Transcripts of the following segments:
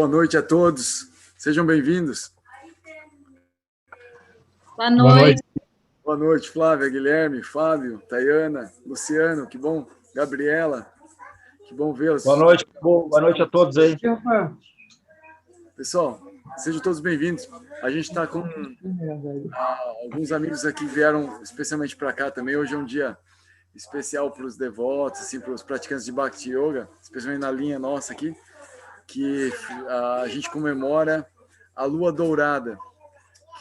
Boa noite a todos. Sejam bem-vindos. Boa noite. Boa noite, Flávia, Guilherme, Fábio, Tayana, Luciano, que bom. Gabriela, que bom vê-los. Boa noite a todos aí. Pessoal, sejam todos bem-vindos. A gente está com alguns amigos aqui que vieram especialmente para cá também. Hoje é um dia especial para os devotos, assim, para os praticantes de Bhakti Yoga, especialmente na linha nossa aqui, que a gente comemora a Lua Dourada,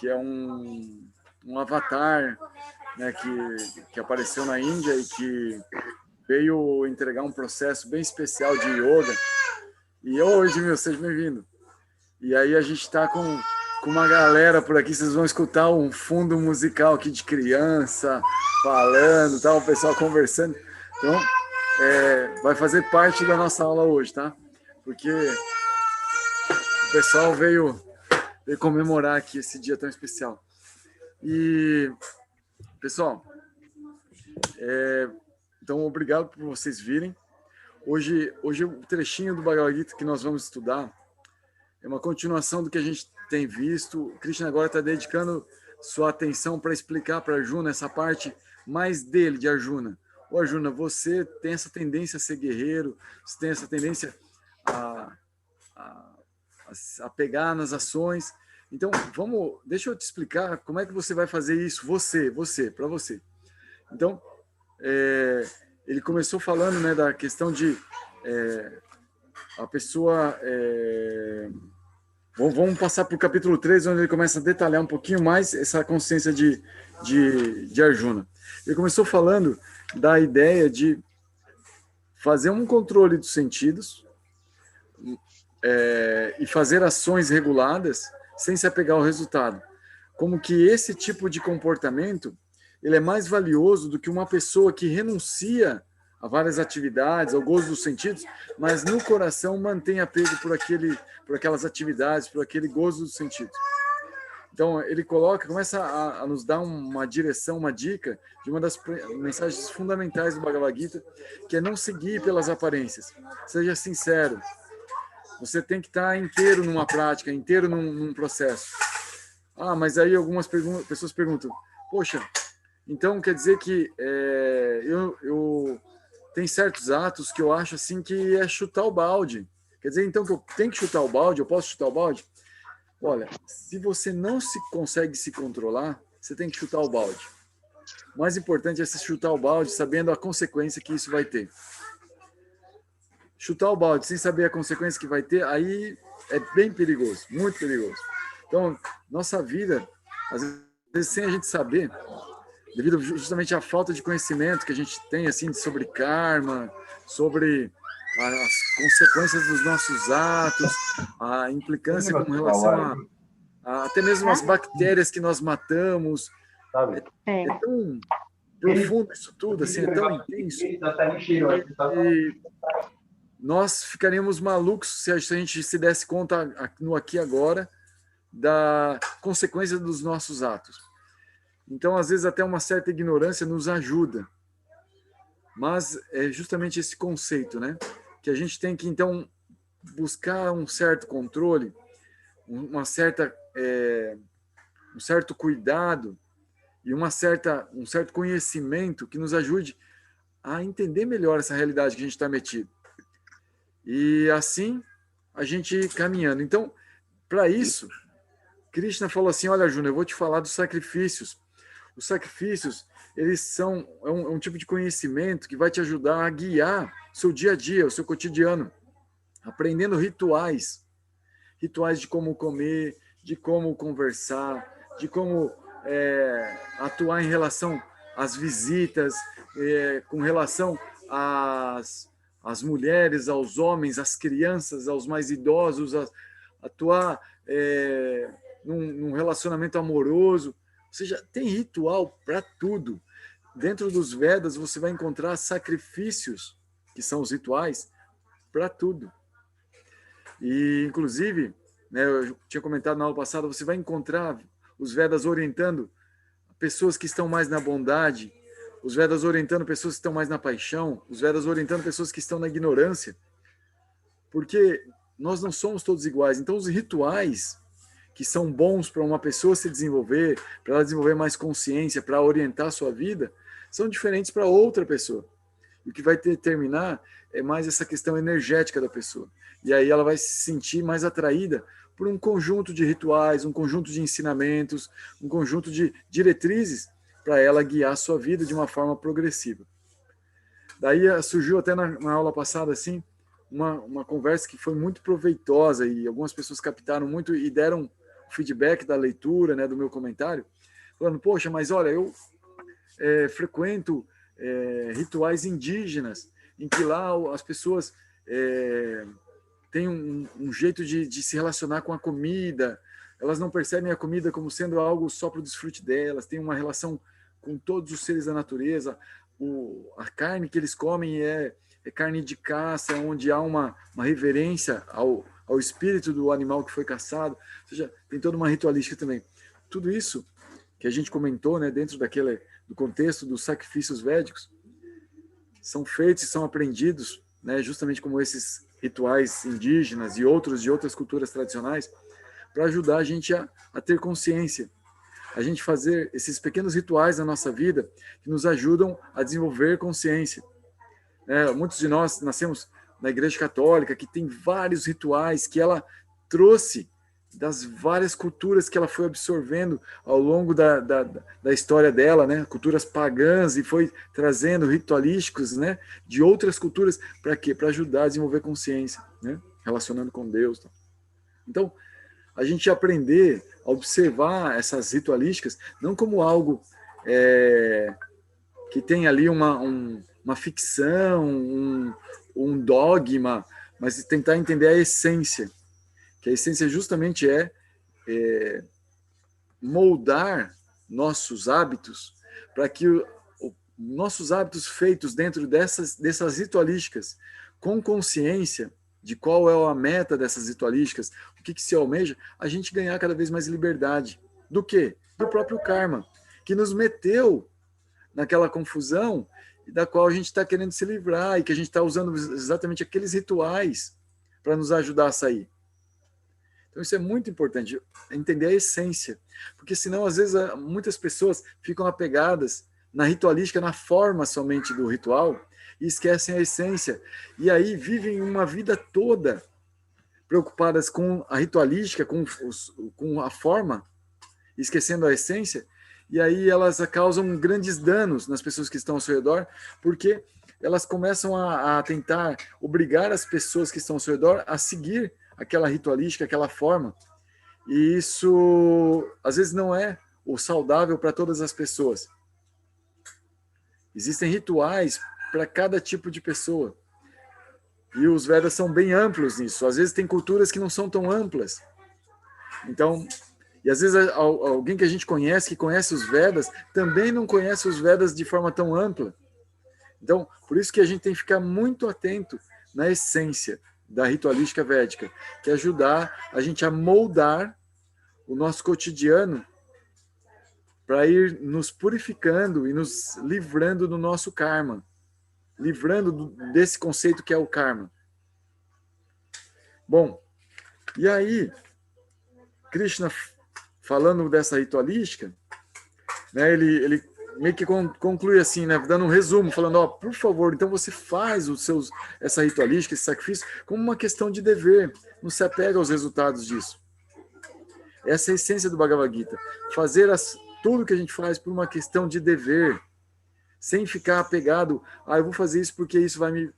que é um avatar, né, que apareceu na Índia e que veio entregar um processo bem especial de yoga. E hoje, seja bem-vindo. E aí a gente está com uma galera por aqui, vocês vão escutar um fundo musical aqui de criança falando, tá? O pessoal conversando. Então, vai fazer parte da nossa aula hoje, tá? Porque o pessoal veio comemorar aqui esse dia tão especial. E, pessoal, então, obrigado por vocês virem. Hoje o trechinho do Bhagavad Gita que nós vamos estudar é uma continuação do que a gente tem visto. O Krishna agora está dedicando sua atenção para explicar para Arjuna essa parte mais dele, de Arjuna. Ô Arjuna, você tem essa tendência a ser guerreiro, você tem essa tendência a pegar nas ações. Então, deixa eu te explicar como é que você vai fazer isso, para você. Então, ele começou falando, né, da questão de a pessoa... Vamos passar para o capítulo 3, onde ele começa a detalhar um pouquinho mais essa consciência de Arjuna. Ele começou falando da ideia de fazer um controle dos sentidos e fazer ações reguladas sem se apegar ao resultado. Como que esse tipo de comportamento ele é mais valioso do que uma pessoa que renuncia a várias atividades, ao gozo dos sentidos, mas no coração mantém apego por aquelas atividades, por aquele gozo dos sentidos. Então, ele começa a nos dar uma direção, uma dica de uma das mensagens fundamentais do Bhagavad Gita, que é não seguir pelas aparências. Seja sincero. Você tem que estar inteiro numa prática, inteiro num processo. Mas aí algumas pessoas perguntam, poxa, então quer dizer que eu tem certos atos que eu acho assim que é chutar o balde. Quer dizer, então, que eu tenho que chutar o balde? Eu posso chutar o balde? Olha, se você não consegue se controlar, você tem que chutar o balde. O mais importante é você chutar o balde sabendo a consequência que isso vai ter. Chutar o balde sem saber a consequência que vai ter, aí é bem perigoso, muito perigoso. Então, nossa vida, às vezes sem a gente saber, devido justamente à falta de conhecimento que a gente tem assim sobre karma, sobre as consequências dos nossos atos, a implicância com relação a até mesmo as bactérias que nós matamos. É tão profundo isso tudo, assim, é tão intenso. E nós ficaríamos malucos se a gente se desse conta no aqui e agora da consequência dos nossos atos. Então, às vezes, até uma certa ignorância nos ajuda. Mas é justamente esse conceito, né? Que a gente tem que, então, buscar um certo controle, um certo cuidado e um certo conhecimento que nos ajude a entender melhor essa realidade que a gente está metido. E assim, a gente ir caminhando. Então, para isso, Krishna falou assim, olha, Arjuna, eu vou te falar dos sacrifícios. Os sacrifícios, eles são um tipo de conhecimento que vai te ajudar a guiar o seu dia a dia, o seu cotidiano, aprendendo rituais de como comer, de como conversar, de como atuar em relação às visitas, com relação às mulheres, aos homens, às crianças, aos mais idosos, atuar num relacionamento amoroso. Ou seja, tem ritual para tudo. Dentro dos Vedas, você vai encontrar sacrifícios, que são os rituais, para tudo. E, inclusive, né, eu tinha comentado na aula passada, você vai encontrar os Vedas orientando pessoas que estão mais na bondade, os Vedas orientando pessoas que estão mais na paixão, os Vedas orientando pessoas que estão na ignorância. Porque nós não somos todos iguais. Então, os rituais que são bons para uma pessoa se desenvolver, para ela desenvolver mais consciência, para orientar a sua vida, são diferentes para outra pessoa. E o que vai determinar é mais essa questão energética da pessoa. E aí ela vai se sentir mais atraída por um conjunto de rituais, um conjunto de ensinamentos, um conjunto de diretrizes para ela guiar a sua vida de uma forma progressiva. Daí surgiu até na aula passada assim uma conversa que foi muito proveitosa e algumas pessoas captaram muito e deram feedback da leitura, né, do meu comentário, falando, poxa, mas olha, eu frequento rituais indígenas, em que lá as pessoas têm um jeito de se relacionar com a comida, elas não percebem a comida como sendo algo só para o desfrute delas, têm uma relação com todos os seres da natureza, a carne que eles comem é carne de caça, onde há uma reverência ao espírito do animal que foi caçado, ou seja, tem toda uma ritualística também. Tudo isso que a gente comentou, né, dentro do contexto dos sacrifícios védicos, são feitos e são aprendidos, né, justamente como esses rituais indígenas e outros de outras culturas tradicionais, para ajudar a gente a ter consciência, a gente fazer esses pequenos rituais na nossa vida que nos ajudam a desenvolver consciência. Muitos de nós nascemos na Igreja Católica, que tem vários rituais que ela trouxe das várias culturas que ela foi absorvendo ao longo da história dela, né? Culturas pagãs, e foi trazendo ritualísticos, né, de outras culturas, para quê? Para ajudar a desenvolver consciência, né? Relacionando com Deus. Então, a gente aprender a observar essas ritualísticas não como algo que tem ali uma ficção, um dogma, mas tentar entender a essência, que a essência justamente é moldar nossos hábitos para que nossos hábitos feitos dentro dessas ritualísticas, com consciência de qual é a meta dessas ritualísticas, o que se almeja, a gente ganhar cada vez mais liberdade. Do quê? Do próprio karma, que nos meteu naquela confusão da qual a gente está querendo se livrar e que a gente está usando exatamente aqueles rituais para nos ajudar a sair. Então isso é muito importante, entender a essência, porque senão às vezes muitas pessoas ficam apegadas na ritualística, na forma somente do ritual, e esquecem a essência, e aí vivem uma vida toda preocupadas com a ritualística, com a forma, esquecendo a essência, e aí elas causam grandes danos nas pessoas que estão ao seu redor, porque elas começam a tentar obrigar as pessoas que estão ao seu redor a seguir aquela ritualística, aquela forma, e isso às vezes não é o saudável para todas as pessoas. Existem rituais para cada tipo de pessoa, e os Vedas são bem amplos nisso. Às vezes tem culturas que não são tão amplas, então, e às vezes alguém que a gente conhece, que conhece os Vedas, também não conhece os Vedas de forma tão ampla. Então, por isso que a gente tem que ficar muito atento na essência da ritualística védica, que é ajudar a gente a moldar o nosso cotidiano para ir nos purificando e nos livrando do nosso karma, livrando desse conceito que é o karma. Bom, e aí, Krishna, falando dessa ritualística, né, ele meio que conclui assim, né, dando um resumo, falando, por favor, então você faz essa ritualística, esse sacrifício, como uma questão de dever, não se apega aos resultados disso. Essa é a essência do Bhagavad Gita, fazer tudo que a gente faz por uma questão de dever, sem ficar apegado, eu vou fazer isso porque isso vai me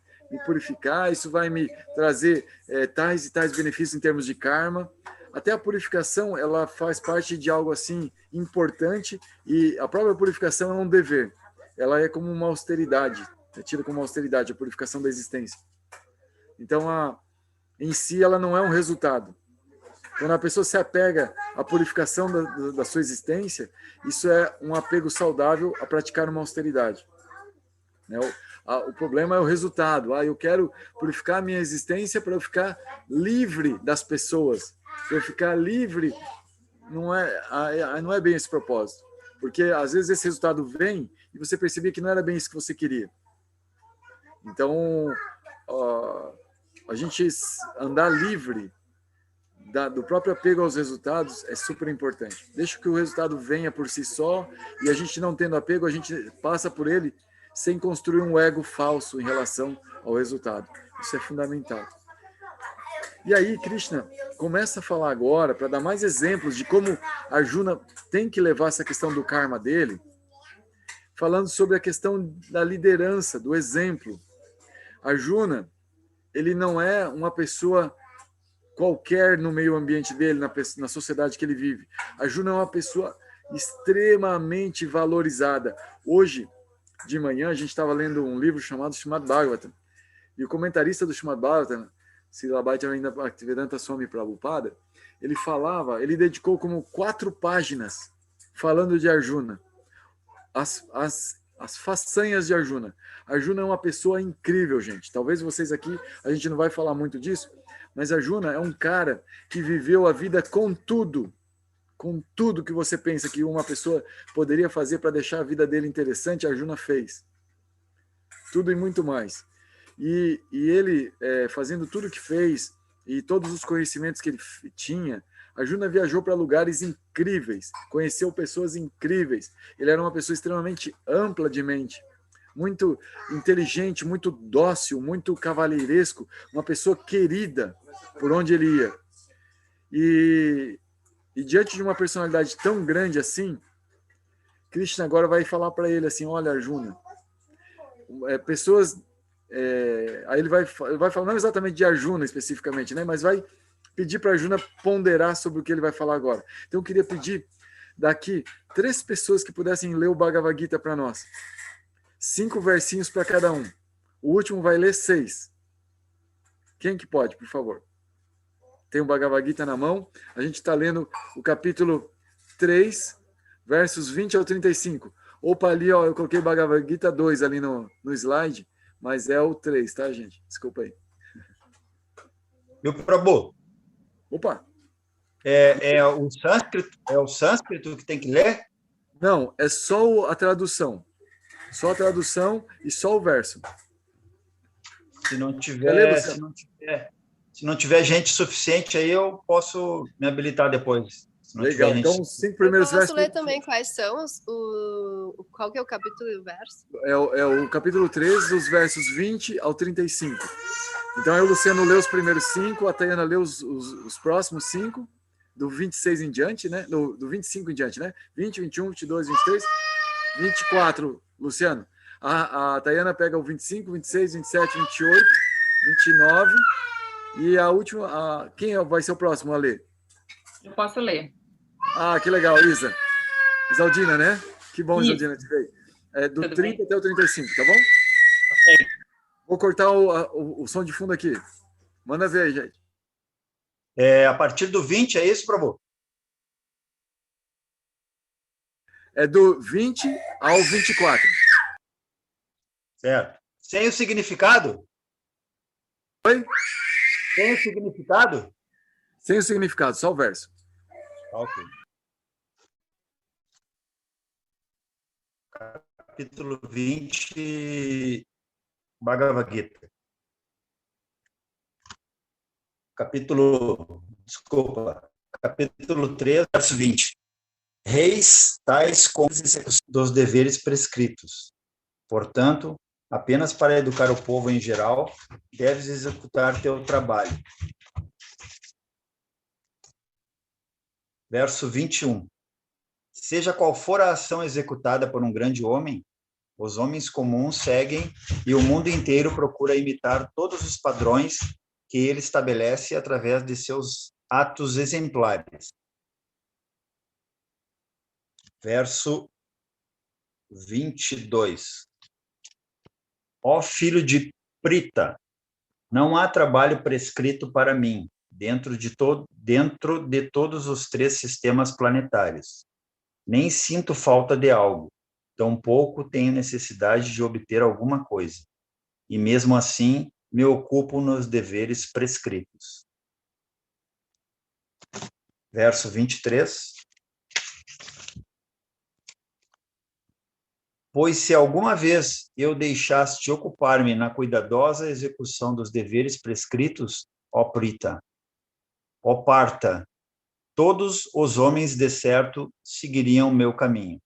purificar, isso vai me trazer tais e tais benefícios em termos de karma. Até a purificação, ela faz parte de algo assim importante, e a própria purificação é um dever. Ela é como uma austeridade, é tida como uma austeridade, a purificação da existência. Então, em si, ela não é um resultado. Quando a pessoa se apega à purificação da sua existência, isso é um apego saudável a praticar uma austeridade. O problema é o resultado. Eu quero purificar a minha existência para eu ficar livre das pessoas. Para eu ficar livre, não é bem esse propósito. Porque às vezes esse resultado vem e você percebia que não era bem isso que você queria. Então, a gente andar livre do próprio apego aos resultados é super importante. Deixa que o resultado venha por si só, e a gente não tendo apego, a gente passa por ele sem construir um ego falso em relação ao resultado. Isso é fundamental. E aí, Krishna começa a falar agora, para dar mais exemplos de como Arjuna tem que levar essa questão do karma dele, falando sobre a questão da liderança, do exemplo. Arjuna, ele não é uma pessoa qualquer no meio ambiente dele, na sociedade que ele vive. Arjuna é uma pessoa extremamente valorizada. Hoje, de manhã, a gente estava lendo um livro chamado Srimad Bhagavatam, e o comentarista do Srimad Bhagavatam, Srila Bhaktisiddhanta Bhaktivedanta Swami Prabhupada, ele dedicou como 4 páginas falando de Arjuna, as façanhas de Arjuna. Arjuna é uma pessoa incrível, gente. Talvez vocês aqui, a gente não vai falar muito disso, mas Arjuna é um cara que viveu a vida com tudo que você pensa que uma pessoa poderia fazer para deixar a vida dele interessante, Arjuna fez. Tudo e muito mais. E ele, fazendo tudo que fez, e todos os conhecimentos que ele tinha, Arjuna viajou para lugares incríveis, conheceu pessoas incríveis. Ele era uma pessoa extremamente ampla de mente, muito inteligente, muito dócil, muito cavalheiresco, uma pessoa querida por onde ele ia. E diante de uma personalidade tão grande assim, Krishna agora vai falar para ele assim, olha, Arjuna, pessoas... aí ele vai falar, não exatamente de Arjuna especificamente, né, mas vai pedir para Arjuna ponderar sobre o que ele vai falar agora. Então eu queria pedir daqui 3 pessoas que pudessem ler o Bhagavad Gita para nós. 5 versinhos para cada um. O último vai ler 6. Quem que pode, por favor? Tem o Bhagavad Gita na mão. A gente está lendo o capítulo 3, versos 20 ao 35. Opa, ali, ó, eu coloquei Bhagavad Gita 2 ali no slide, mas é o 3, tá, gente? Desculpa aí. Meu Prabhu, Opa! é o sânscrito que tem que ler? Não, é só a tradução. Só a tradução e só o verso. Se não tiver gente suficiente, aí eu posso me habilitar depois. Legal, então os 5 primeiros versos... Eu posso ler também quais são qual que é o capítulo e o verso? É o capítulo 3, dos versos 20 ao 35. Então, aí o Luciano lê os primeiros 5, a Tayana lê os próximos 5, do 26 em diante, né? Do 25 em diante, né? 20, 21, 22, 23, 24, Luciano. A Tayana pega o 25, 26, 27, 28, 29, e a última... quem vai ser o próximo a ler? Eu posso ler. Ah, que legal, Isa. Isaldina, né? Que bom, Isso. Isaldina, te veio. Do Tudo 30 bem. até o 35, tá bom? Ok. Vou cortar o som de fundo aqui. Manda ver aí, gente. A partir do 20, é isso, Prabhu? É do 20 ao 24. Certo. Sem o significado? Oi? Sem o significado? Sem o significado, só o verso. Ok. Capítulo 20, Bhagavad Gita. Capítulo 3, verso 20. Reis tais como dos deveres prescritos. Portanto, apenas para educar o povo em geral, deves executar teu trabalho. Verso 21. Seja qual for a ação executada por um grande homem, os homens comuns seguem e o mundo inteiro procura imitar todos os padrões que ele estabelece através de seus atos exemplares. Verso 22. Ó filho de Prita, não há trabalho prescrito para mim dentro de todos os 3 sistemas planetários. Nem sinto falta de algo, tampouco tenho necessidade de obter alguma coisa. E mesmo assim, me ocupo nos deveres prescritos. Verso 23. Pois se alguma vez eu deixasse de ocupar-me na cuidadosa execução dos deveres prescritos, ó Prita, ó Parta, todos os homens de certo seguiriam o meu caminho.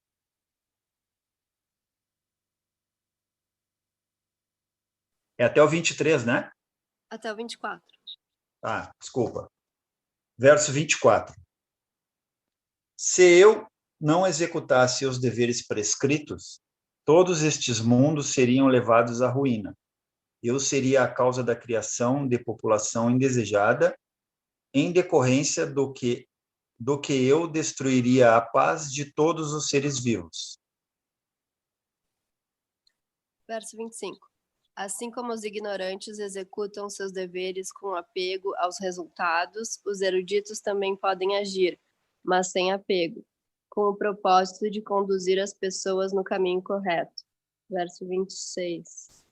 É até o 23, né? Até o 24. Ah, desculpa. Verso 24. Se eu não executasse os deveres prescritos, todos estes mundos seriam levados à ruína. Eu seria a causa da criação de população indesejada, em decorrência do que eu destruiria a paz de todos os seres vivos. Verso 25. Assim como os ignorantes executam seus deveres com apego aos resultados, os eruditos também podem agir, mas sem apego, com o propósito de conduzir as pessoas no caminho correto. Verso 26.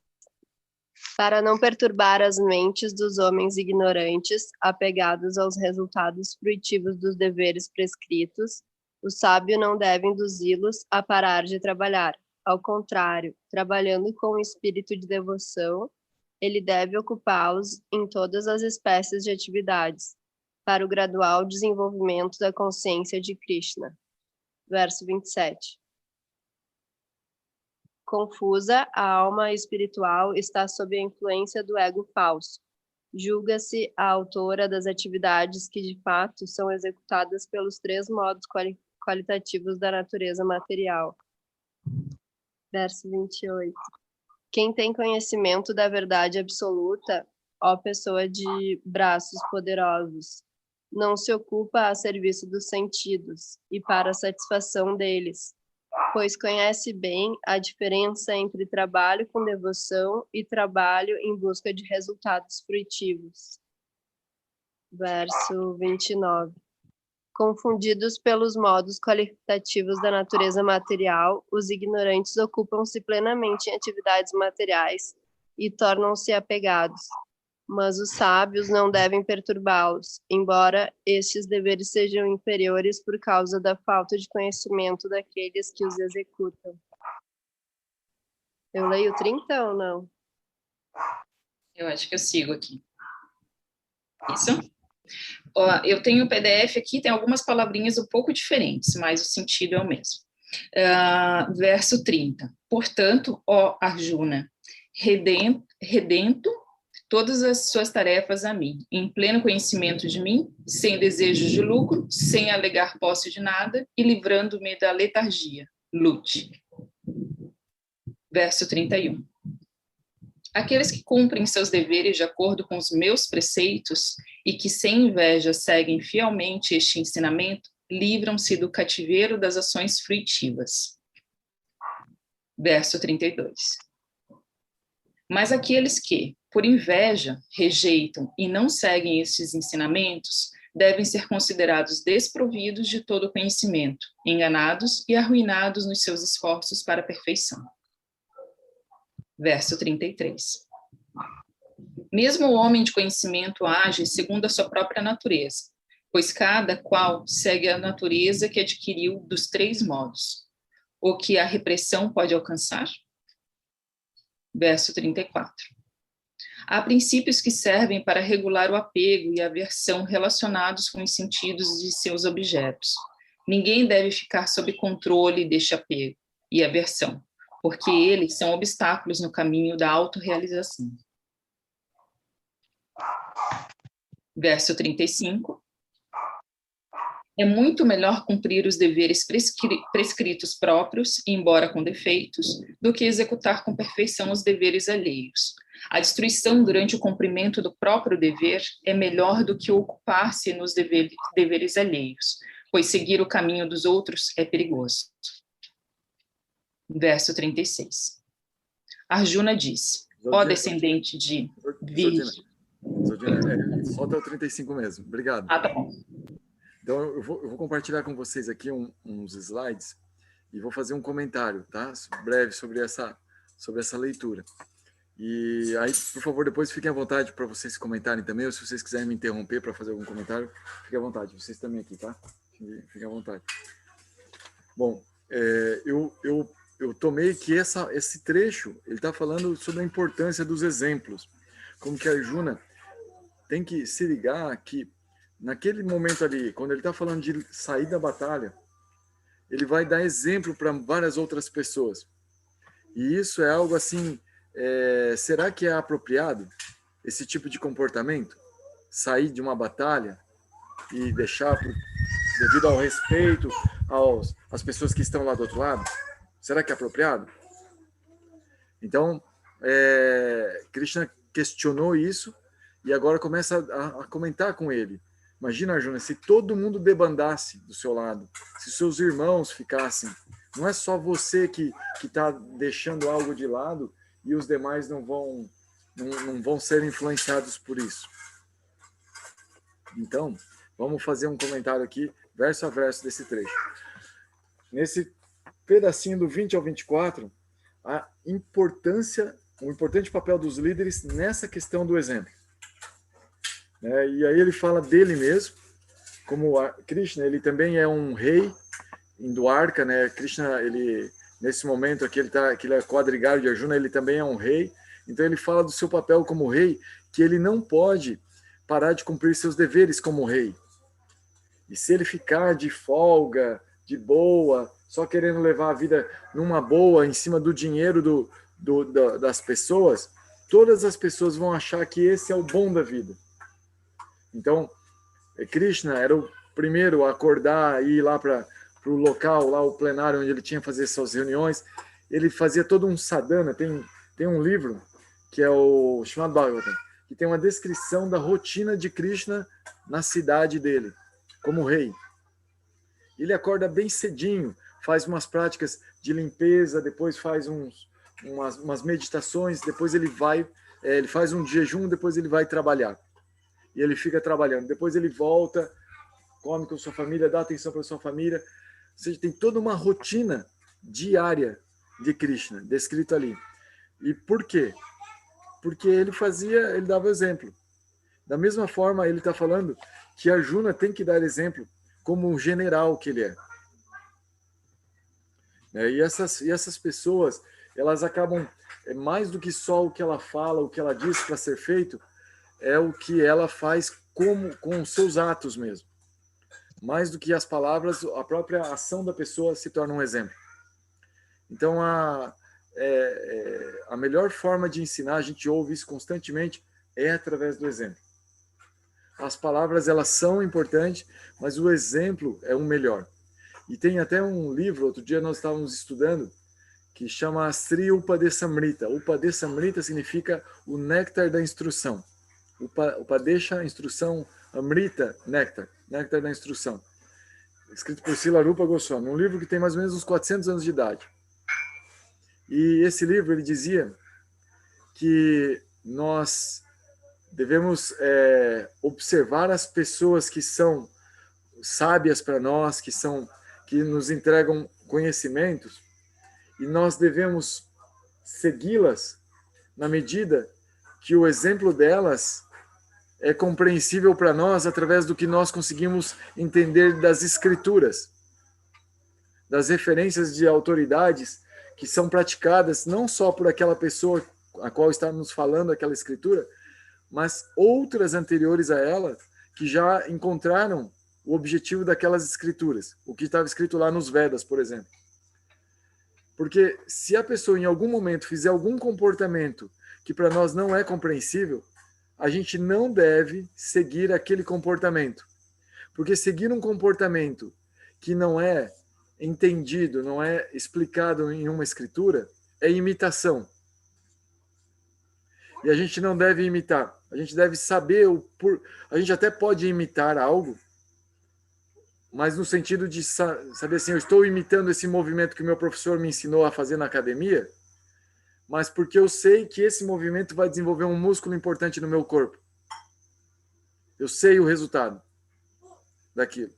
Para não perturbar as mentes dos homens ignorantes, apegados aos resultados fruitivos dos deveres prescritos, o sábio não deve induzi-los a parar de trabalhar. Ao contrário, trabalhando com o espírito de devoção, ele deve ocupá-los em todas as espécies de atividades, para o gradual desenvolvimento da consciência de Krishna. Verso 27. Confusa, a alma espiritual está sob a influência do ego falso. Julga-se a autora das atividades que, de fato, são executadas pelos 3 modos qualitativos da natureza material. Verso 28. Quem tem conhecimento da verdade absoluta, ó pessoa de braços poderosos, não se ocupa a serviço dos sentidos e para a satisfação deles, pois conhece bem a diferença entre trabalho com devoção e trabalho em busca de resultados fruitivos. Verso 29. Confundidos pelos modos qualitativos da natureza material, os ignorantes ocupam-se plenamente em atividades materiais e tornam-se apegados. Mas os sábios não devem perturbá-los, embora estes deveres sejam inferiores por causa da falta de conhecimento daqueles que os executam. Eu leio 30 ou não? Eu acho que eu sigo aqui. Isso? Ó, eu tenho o PDF aqui, tem algumas palavrinhas um pouco diferentes, mas o sentido é o mesmo. Verso 30. Portanto, ó Arjuna, redento todas as suas tarefas a mim, em pleno conhecimento de mim, sem desejo de lucro, sem alegar posse de nada e livrando-me da letargia. Lute. Verso 31. Aqueles que cumprem seus deveres de acordo com os meus preceitos e que sem inveja seguem fielmente este ensinamento, livram-se do cativeiro das ações fruitivas. Verso 32. Mas aqueles que, por inveja, rejeitam e não seguem estes ensinamentos, devem ser considerados desprovidos de todo conhecimento, enganados e arruinados nos seus esforços para a perfeição. Verso 33. Mesmo o homem de conhecimento age segundo a sua própria natureza, pois cada qual segue a natureza que adquiriu dos 3 modos, o que a repressão pode alcançar. Verso 34. Há princípios que servem para regular o apego e a aversão relacionados com os sentidos de seus objetos. Ninguém deve ficar sob controle deste apego e aversão, porque eles são obstáculos no caminho da autorrealização. Verso 35. É muito melhor cumprir os deveres prescritos próprios, embora com defeitos, do que executar com perfeição os deveres alheios. A destruição durante o cumprimento do próprio dever é melhor do que ocupar-se nos deveres alheios, pois seguir o caminho dos outros é perigoso. Verso 36. Arjuna disse, ó descendente de Virgem. Só até o 35 mesmo. Obrigado. Ah, tá bom. Então, eu vou compartilhar com vocês aqui uns slides e vou fazer um comentário, tá? Breve sobre essa leitura. E aí, por favor, depois fiquem à vontade para vocês comentarem também, ou se vocês quiserem me interromper para fazer algum comentário, fiquem à vontade. Vocês também aqui, tá? Fiquem à vontade. Bom, eu eu tomei que esse trecho, ele está falando sobre a importância dos exemplos. Como que a Arjuna tem que se ligar que, naquele momento ali, quando ele está falando de sair da batalha, ele vai dar exemplo para várias outras pessoas. E isso é algo assim, será que é apropriado esse tipo de comportamento? Sair de uma batalha e deixar, devido ao respeito às pessoas que estão lá do outro lado? Será que é apropriado? Então, Krishna questionou isso e agora começa a comentar com ele. Imagina, Arjuna, se todo mundo debandasse do seu lado, se seus irmãos ficassem, não é só você que está deixando algo de lado e os demais não vão ser influenciados por isso. Então, vamos fazer um comentário aqui, verso a verso desse trecho. Nesse pedacinho do 20 ao 24, o importante papel dos líderes nessa questão do exemplo. E aí ele fala dele mesmo, como Krishna, ele também é um rei em Dwarka, né? Krishna, ele, nesse momento aqui, ele é quadrigário de Arjuna, ele também é um rei, então ele fala do seu papel como rei, que ele não pode parar de cumprir seus deveres como rei. E se ele ficar de folga, de boa, só querendo levar a vida numa boa, em cima do dinheiro das pessoas, todas as pessoas vão achar que esse é o bom da vida. Então, Krishna era o primeiro a acordar e ir lá para o local, lá o plenário onde ele tinha que fazer suas reuniões. Ele fazia todo um sadhana. Tem um livro que é o Srimad Bhagavatam, que tem uma descrição da rotina de Krishna na cidade dele, como rei. Ele acorda bem cedinho, faz umas práticas de limpeza, depois faz umas meditações, depois ele faz um jejum, depois ele vai trabalhar. E ele fica trabalhando. Depois ele volta, come com sua família, dá atenção para sua família. Ou seja, tem toda uma rotina diária de Krishna, descrito ali. E por quê? Porque ele dava exemplo. Da mesma forma, ele está falando que Arjuna tem que dar exemplo como um general que ele é. E essas pessoas, elas acabam, mais do que só o que ela fala, o que ela diz para ser feito, é o que ela faz com os seus atos mesmo. Mais do que as palavras, a própria ação da pessoa se torna um exemplo. Então, a melhor forma de ensinar, a gente ouve isso constantemente, é através do exemplo. As palavras, elas são importantes, mas o exemplo é o melhor. E tem até um livro, outro dia nós estávamos estudando, que chama Sri Upadesamrita. Upadesamrita significa o néctar da instrução. Upadesha, instrução, Amrita, néctar da instrução. Escrito por Srila Rupa Goswami, um livro que tem mais ou menos uns 400 anos de idade. E esse livro, ele dizia que nós devemos observar as pessoas que são sábias para nós, que nos entregam conhecimentos, e nós devemos segui-las na medida que o exemplo delas é compreensível para nós através do que nós conseguimos entender das escrituras, das referências de autoridades que são praticadas não só por aquela pessoa a qual está nos falando aquela escritura, mas outras anteriores a ela que já encontraram o objetivo daquelas escrituras, o que estava escrito lá nos Vedas, por exemplo. Porque se a pessoa em algum momento fizer algum comportamento que para nós não é compreensível, a gente não deve seguir aquele comportamento. Porque seguir um comportamento que não é entendido, não é explicado em uma escritura, é imitação. E a gente não deve imitar. A gente deve saber a gente até pode imitar algo, mas no sentido de saber assim, eu estou imitando esse movimento que o meu professor me ensinou a fazer na academia, mas porque eu sei que esse movimento vai desenvolver um músculo importante no meu corpo. Eu sei o resultado daquilo.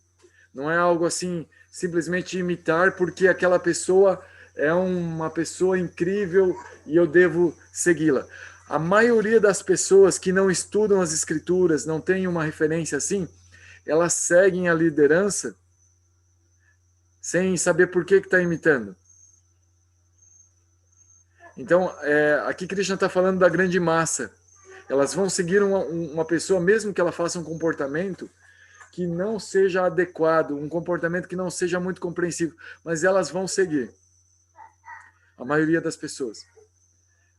Não é algo assim, simplesmente imitar porque aquela pessoa é uma pessoa incrível e eu devo segui-la. A maioria das pessoas que não estudam as escrituras, não tem uma referência assim, elas seguem a liderança sem saber por que está imitando. Então, aqui Krishna está falando da grande massa. Elas vão seguir uma pessoa, mesmo que ela faça um comportamento que não seja adequado, um comportamento que não seja muito compreensível, mas elas vão seguir. A maioria das pessoas.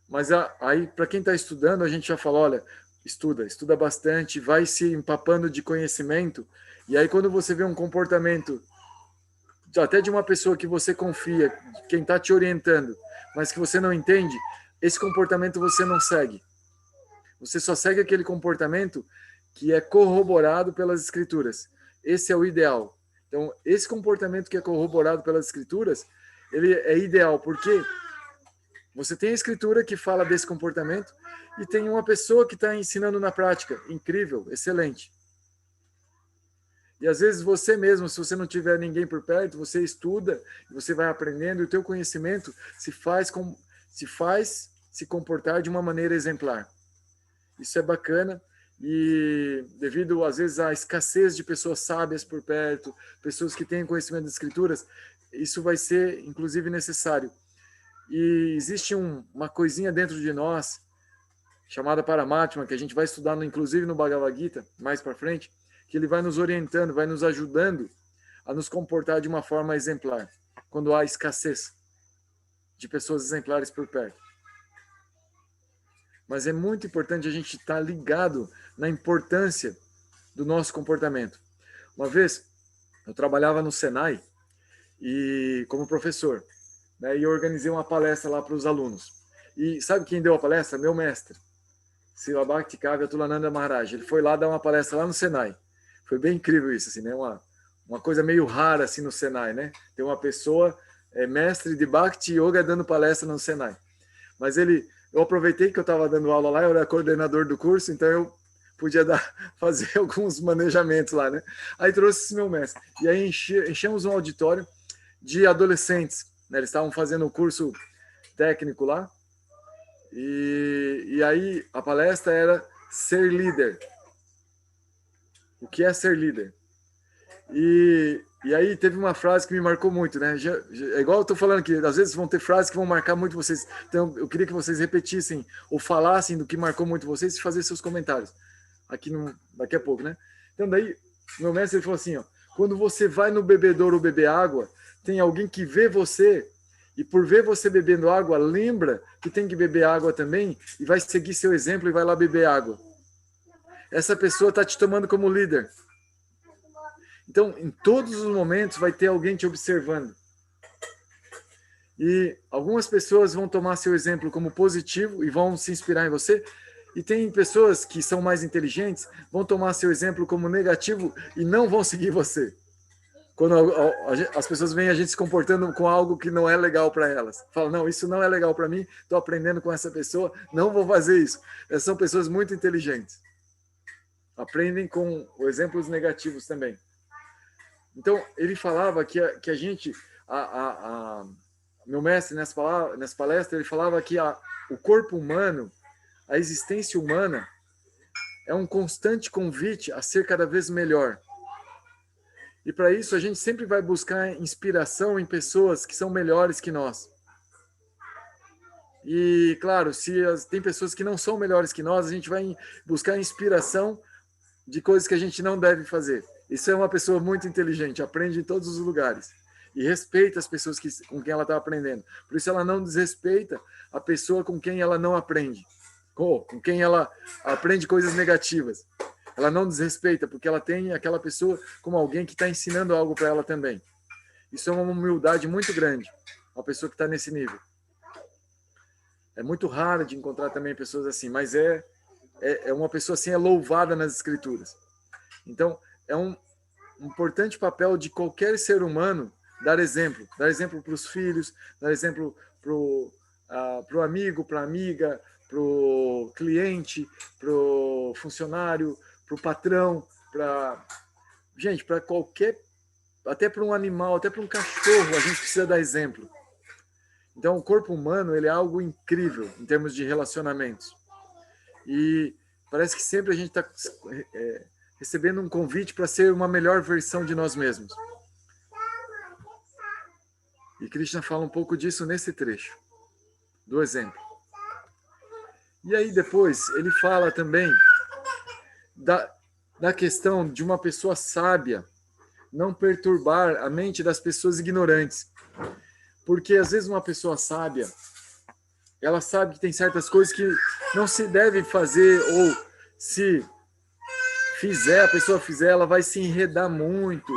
Mas aí, para quem está estudando, a gente já falou, olha, estuda bastante, vai se empapando de conhecimento, e aí quando você vê um comportamento, até de uma pessoa que você confia, quem está te orientando, mas que você não entende, esse comportamento você não segue. Você só segue aquele comportamento que é corroborado pelas escrituras. Esse é o ideal. Então, esse comportamento que é corroborado pelas escrituras, ele é ideal, porque você tem a escritura que fala desse comportamento e tem uma pessoa que está ensinando na prática. Incrível, excelente. E às vezes você mesmo, se você não tiver ninguém por perto, você estuda, você vai aprendendo e o teu conhecimento se faz se comportar de uma maneira exemplar. Isso é bacana e devido às vezes à escassez de pessoas sábias por perto, pessoas que têm conhecimento das escrituras, isso vai ser inclusive necessário. E existe uma coisinha dentro de nós chamada Paramatma, que a gente vai estudar inclusive no Bhagavad Gita mais para frente, que ele vai nos orientando, vai nos ajudando a nos comportar de uma forma exemplar, quando há escassez de pessoas exemplares por perto. Mas é muito importante a gente estar ligado na importância do nosso comportamento. Uma vez, eu trabalhava no Senai e como professor, né, e eu organizei uma palestra lá para os alunos. E sabe quem deu a palestra? Meu mestre, Srila Bhakti Kavya Tulananda Maharaj. Ele foi lá dar uma palestra lá no Senai. Foi bem incrível isso, assim, né? Uma coisa meio rara assim no Senai, né? Ter uma pessoa mestre de Bhakti Yoga dando palestra no Senai. Mas eu aproveitei que eu estava dando aula lá, eu era coordenador do curso, então eu podia fazer alguns manejamentos lá, né? Aí trouxe esse meu mestre. E aí enchemos um auditório de adolescentes, né? Eles estavam fazendo um curso técnico lá. E aí a palestra era ser líder. O que é ser líder? E aí teve uma frase que me marcou muito, né? É igual eu estou falando aqui, às vezes vão ter frases que vão marcar muito vocês. Então eu queria que vocês repetissem ou falassem do que marcou muito vocês e fazer seus comentários aqui daqui a pouco, né? Então daí meu mestre ele falou assim, ó, quando você vai no bebedouro beber água, tem alguém que vê você e por ver você bebendo água, lembra que tem que beber água também e vai seguir seu exemplo e vai lá beber água. Essa pessoa está te tomando como líder. Então, em todos os momentos vai ter alguém te observando. E algumas pessoas vão tomar seu exemplo como positivo e vão se inspirar em você. E tem pessoas que são mais inteligentes, vão tomar seu exemplo como negativo e não vão seguir você. Quando as pessoas veem a gente se comportando com algo que não é legal para elas. Falam, não, isso não é legal para mim, estou aprendendo com essa pessoa, não vou fazer isso. Essas são pessoas muito inteligentes. Aprendem com exemplos negativos também. Então, ele falava que a gente, meu mestre nessa palestra, ele falava que o corpo humano, a existência humana, é um constante convite a ser cada vez melhor. E para isso, a gente sempre vai buscar inspiração em pessoas que são melhores que nós. E, claro, tem pessoas que não são melhores que nós, a gente vai buscar inspiração de coisas que a gente não deve fazer. Isso é uma pessoa muito inteligente, aprende em todos os lugares. E respeita as pessoas com quem ela está aprendendo. Por isso ela não desrespeita a pessoa com quem ela não aprende. Com quem ela aprende coisas negativas. Ela não desrespeita, porque ela tem aquela pessoa como alguém que está ensinando algo para ela também. Isso é uma humildade muito grande. Uma pessoa que está nesse nível. É muito raro de encontrar também pessoas assim, mas é uma pessoa assim, é louvada nas escrituras. Então, é um importante papel de qualquer ser humano dar exemplo para os filhos, dar exemplo para o amigo, para a amiga, para o cliente, para o funcionário, para o patrão, para qualquer, até para um animal, até para um cachorro, a gente precisa dar exemplo. Então, o corpo humano ele é algo incrível em termos de relacionamentos. E parece que sempre a gente está recebendo um convite para ser uma melhor versão de nós mesmos. E Krishna fala um pouco disso nesse trecho. do exemplo. E aí depois ele fala também da questão de uma pessoa sábia não perturbar a mente das pessoas ignorantes. Porque às vezes uma pessoa sábia, ela sabe que tem certas coisas que não se deve fazer, ou se a pessoa fizer, ela vai se enredar muito,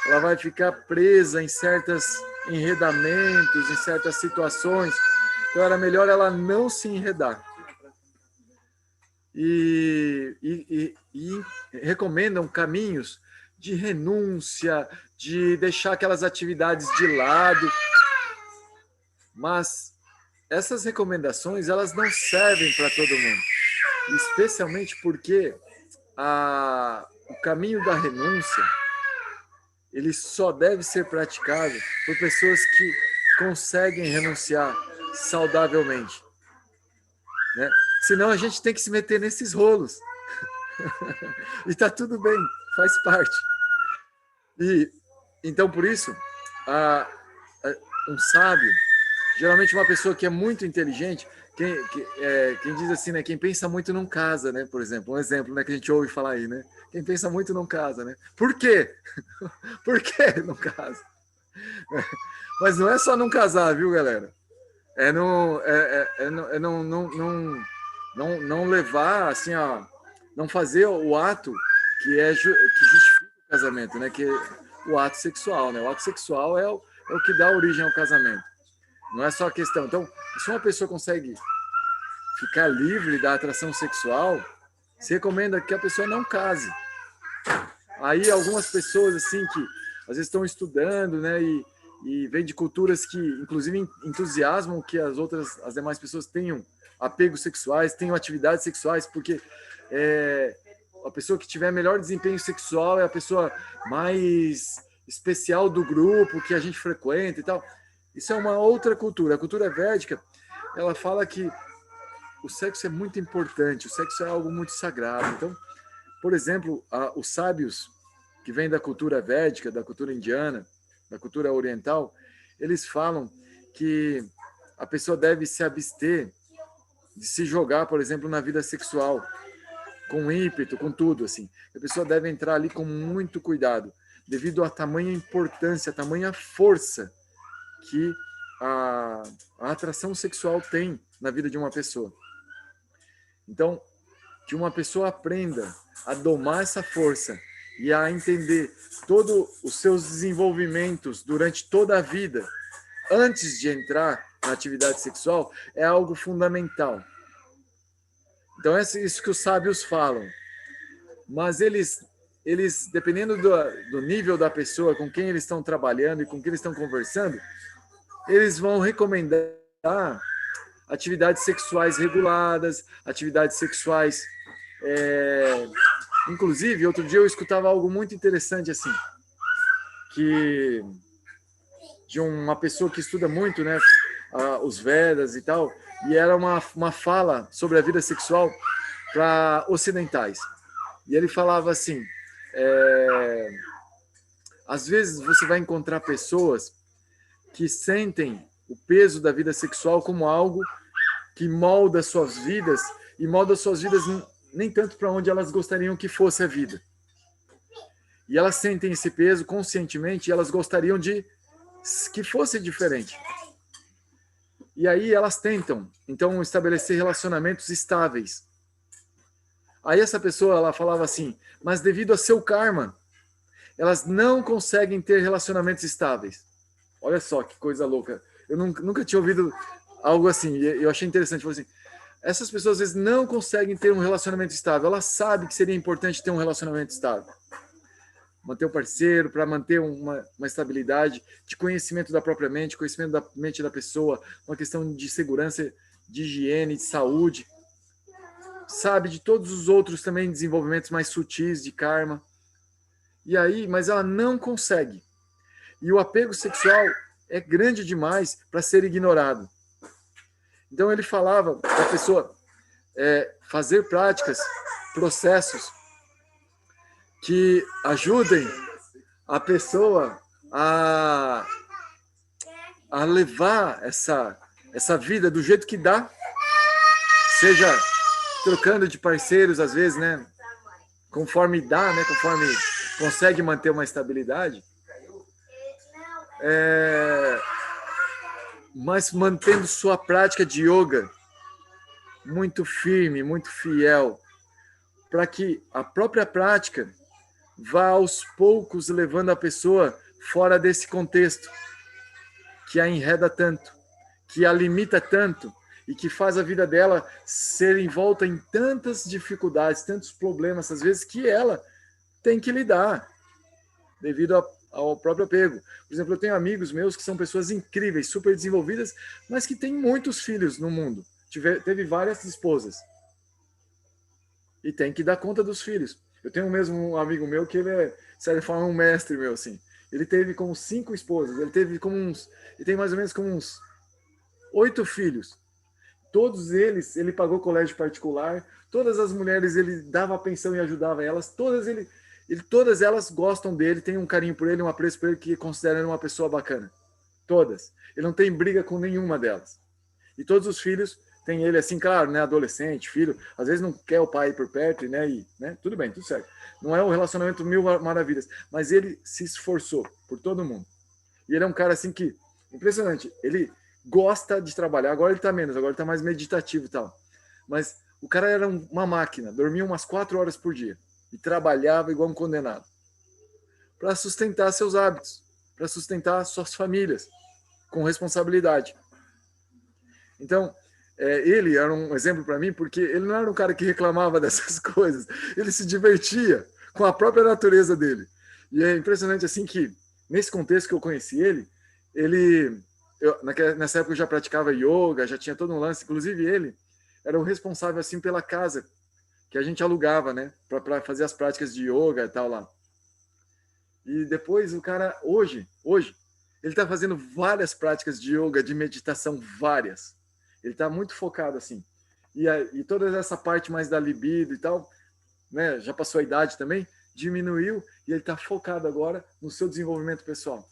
ela vai ficar presa em certos enredamentos, em certas situações. Então era melhor ela não se enredar. E recomendam caminhos de renúncia, de deixar aquelas atividades de lado. Mas essas recomendações, elas não servem para todo mundo. Especialmente porque o caminho da renúncia, ele só deve ser praticado por pessoas que conseguem renunciar saudavelmente, né? Senão a gente tem que se meter nesses rolos. E está tudo bem, faz parte. E então, por isso, um sábio, geralmente uma pessoa que é muito inteligente, quem diz assim, né? Quem pensa muito não casa, né? Por exemplo, um exemplo, né, que a gente ouve falar aí, né? Quem pensa muito não casa, né? Por quê? Por que não casa? Mas não é só não casar, viu, galera? É não levar, assim, não fazer o ato que justifica o casamento, né? Que é o ato sexual, né? O ato sexual é o que dá origem ao casamento. Não é só a questão. Então, se uma pessoa consegue ficar livre da atração sexual, se recomenda que a pessoa não case. Aí algumas pessoas assim que às vezes estão estudando, né, e vêm de culturas que inclusive entusiasmam que as demais pessoas tenham apegos sexuais, tenham atividades sexuais, porque a pessoa que tiver melhor desempenho sexual é a pessoa mais especial do grupo que a gente frequenta e tal. Isso é uma outra cultura. A cultura védica, ela fala que o sexo é muito importante, o sexo é algo muito sagrado. Então, por exemplo, os sábios que vêm da cultura védica, da cultura indiana, da cultura oriental, eles falam que a pessoa deve se abster de se jogar, por exemplo, na vida sexual, com ímpeto, com tudo, assim. A pessoa deve entrar ali com muito cuidado, devido à tamanha importância, à tamanha força que a atração sexual tem na vida de uma pessoa. Então, que uma pessoa aprenda a domar essa força e a entender todos os seus desenvolvimentos durante toda a vida, antes de entrar na atividade sexual, é algo fundamental. Então, é isso que os sábios falam. Mas eles dependendo do nível da pessoa com quem eles estão trabalhando e com quem eles estão conversando, eles vão recomendar atividades sexuais reguladas, atividades sexuais... Inclusive, outro dia eu escutava algo muito interessante, assim, de uma pessoa que estuda muito, né, os Vedas e tal, e era uma fala sobre a vida sexual para ocidentais. E ele falava assim, às vezes você vai encontrar pessoas que sentem o peso da vida sexual como algo que molda suas vidas, e molda suas vidas nem tanto para onde elas gostariam que fosse a vida. E elas sentem esse peso conscientemente e elas gostariam de que fosse diferente. E aí elas tentam, então, estabelecer relacionamentos estáveis. Aí essa pessoa, ela falava assim, mas devido a seu karma, elas não conseguem ter relacionamentos estáveis. Olha só que coisa louca. Eu nunca tinha ouvido algo assim, e eu achei interessante. Falei assim, essas pessoas às vezes não conseguem ter um relacionamento estável. Elas sabem que seria importante ter um relacionamento estável. Manter o parceiro, para manter uma estabilidade de conhecimento da própria mente, conhecimento da mente da pessoa, uma questão de segurança, de higiene, de saúde. Sabe de todos os outros também desenvolvimentos mais sutis de karma. E aí, mas ela não consegue. E o apego sexual é grande demais para ser ignorado. Então ele falava da pessoa fazer práticas, processos que ajudem a pessoa a levar essa vida do jeito que dá, seja trocando de parceiros às vezes, né? Conforme dá, né? Conforme consegue manter uma estabilidade, mas mantendo sua prática de yoga muito firme, muito fiel, para que a própria prática vá aos poucos levando a pessoa fora desse contexto que a enreda tanto, que a limita tanto e que faz a vida dela ser envolta em tantas dificuldades, tantos problemas, às vezes, que ela tem que lidar devido ao próprio apego. Por exemplo, eu tenho amigos meus que são pessoas incríveis, super desenvolvidas, mas que têm muitos filhos no mundo. Teve várias esposas. E tem que dar conta dos filhos. Eu tenho mesmo um amigo meu que ele é, de certa forma, um mestre meu, assim. Ele teve como 5 esposas, ele tem mais ou menos como uns 8 filhos. Todos eles, ele pagou colégio particular, todas as mulheres ele dava pensão e ajudava elas, todas elas gostam dele, têm um carinho por ele, um apreço por ele, que consideram ele uma pessoa bacana. Todas. Ele não tem briga com nenhuma delas. E todos os filhos têm ele assim, claro, né, adolescente, filho, às vezes não quer o pai por perto, né, tudo bem, tudo certo. Não é um relacionamento mil maravilhas, mas ele se esforçou por todo mundo. E ele é um cara assim que, impressionante, ele gosta de trabalhar, agora ele tá menos, agora ele tá mais meditativo e tal. Mas o cara era uma máquina, dormia umas 4 horas por dia e trabalhava igual um condenado para sustentar seus hábitos, para sustentar suas famílias com responsabilidade. Então, ele era um exemplo para mim, porque ele não era um cara que reclamava dessas coisas, ele se divertia com a própria natureza dele. E é impressionante assim que, nesse contexto que eu conheci nessa época eu já praticava yoga, já tinha todo um lance, inclusive ele era o responsável assim pela casa que a gente alugava, né, para fazer as práticas de yoga e tal lá. E depois o cara, hoje, ele está fazendo várias práticas de yoga, de meditação, várias. Ele está muito focado assim. E toda essa parte mais da libido e tal, né, já passou a idade também, diminuiu e ele está focado agora no seu desenvolvimento pessoal.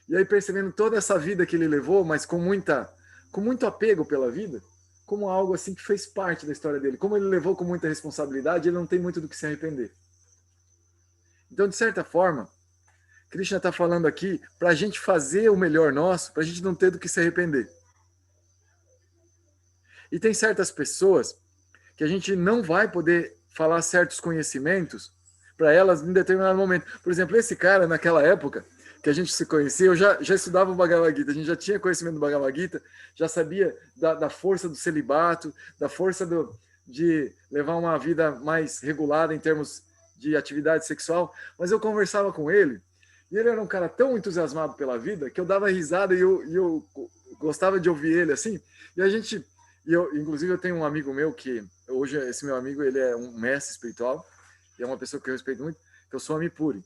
E aí percebendo toda essa vida que ele levou, mas com muito apego pela vida, como algo assim que fez parte da história dele. Como ele levou com muita responsabilidade, ele não tem muito do que se arrepender. Então, de certa forma, Krishna está falando aqui para a gente fazer o melhor nosso, para a gente não ter do que se arrepender. E tem certas pessoas que a gente não vai poder falar certos conhecimentos para elas em determinado momento. Por exemplo, esse cara, naquela época que a gente se conhecia, eu já estudava o Bhagavad Gita, a gente já tinha conhecimento do Bhagavad Gita, já sabia da força do celibato, da força de levar uma vida mais regulada em termos de atividade sexual, mas eu conversava com ele, e ele era um cara tão entusiasmado pela vida, que eu dava risada e eu gostava de ouvir ele assim, inclusive eu tenho um amigo meu que, hoje esse meu amigo, ele é um mestre espiritual, e é uma pessoa que eu respeito muito, que é o Swami Puri.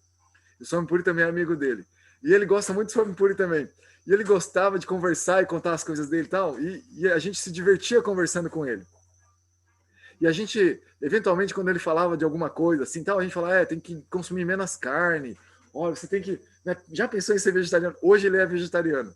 O Swami Puri também é amigo dele. E ele gosta muito do Swami Puri também. E ele gostava de conversar e contar as coisas dele e tal, e a gente se divertia conversando com ele. E a gente, eventualmente, quando ele falava de alguma coisa assim, tal, a gente falava, tem que consumir menos carne, olha, você tem que... Né? Já pensou em ser vegetariano? Hoje ele é vegetariano.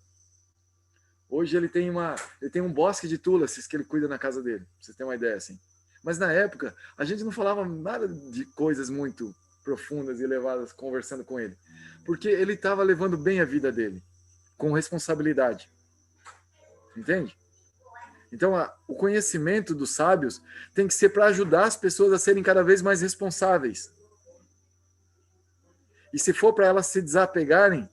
Hoje ele tem um bosque de tulasis que ele cuida na casa dele, pra vocês terem uma ideia assim. Mas na época, a gente não falava nada de coisas muito profundas e elevadas conversando com ele, porque ele estava levando bem a vida dele, com responsabilidade. Entende? Então, o conhecimento dos sábios tem que ser para ajudar as pessoas a serem cada vez mais responsáveis. E se for para elas se desapegarem,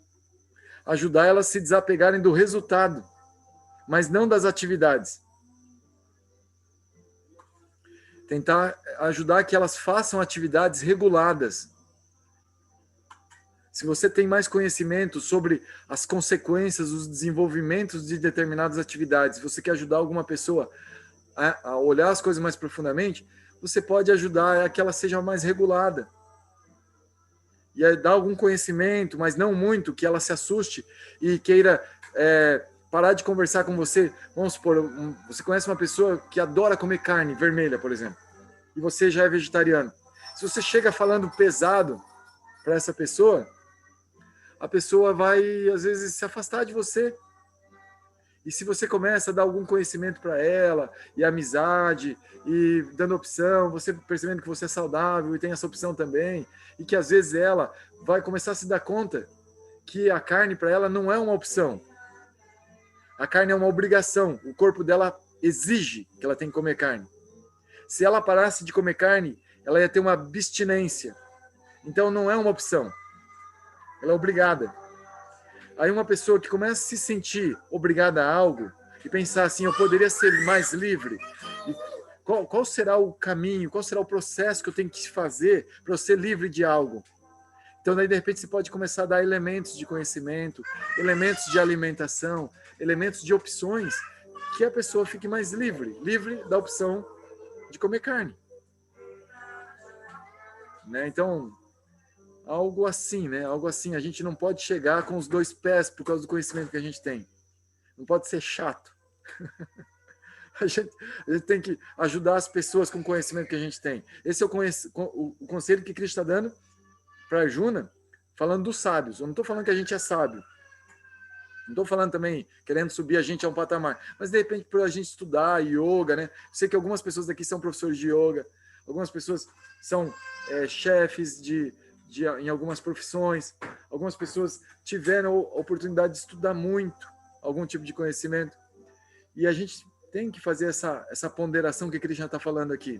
ajudar elas a se desapegarem do resultado, mas não das atividades. Tentar ajudar que elas façam atividades reguladas. Se você tem mais conhecimento sobre as consequências, os desenvolvimentos de determinadas atividades, se você quer ajudar alguma pessoa a olhar as coisas mais profundamente, você pode ajudar a que ela seja mais regulada. E aí dar algum conhecimento, mas não muito, que ela se assuste e queira parar de conversar com você. Vamos supor, você conhece uma pessoa que adora comer carne vermelha, por exemplo, e você já é vegetariano. Se você chega falando pesado para essa pessoa, a pessoa vai, às vezes, se afastar de você. E se você começa a dar algum conhecimento para ela, e amizade, e dando opção, você percebendo que você é saudável e tem essa opção também, e que às vezes ela vai começar a se dar conta que a carne para ela não é uma opção. A carne é uma obrigação. O corpo dela exige que ela tenha que comer carne. Se ela parasse de comer carne, ela ia ter uma abstinência. Então não é uma opção. Ela é obrigada. Aí uma pessoa que começa a se sentir obrigada a algo e pensar assim, eu poderia ser mais livre. E qual será o caminho, qual será o processo que eu tenho que fazer para eu ser livre de algo? Então daí de repente você pode começar a dar elementos de conhecimento, elementos de alimentação, elementos de opções, que a pessoa fique mais livre da opção de comer carne. Né? Então, algo assim, né? Algo assim. A gente não pode chegar com os dois pés por causa do conhecimento que a gente tem. Não pode ser chato. A gente tem que ajudar as pessoas com o conhecimento que a gente tem. Esse é o conselho que Cristo está dando para Arjuna, falando dos sábios. Eu não estou falando que a gente é sábio. Não estou falando também querendo subir a gente a um patamar. Mas, de repente, para a gente estudar yoga, né? Eu sei que algumas pessoas daqui são professores de yoga, algumas pessoas são chefes em algumas profissões, algumas pessoas tiveram a oportunidade de estudar muito algum tipo de conhecimento. E a gente tem que fazer essa ponderação que a Krishna está falando aqui.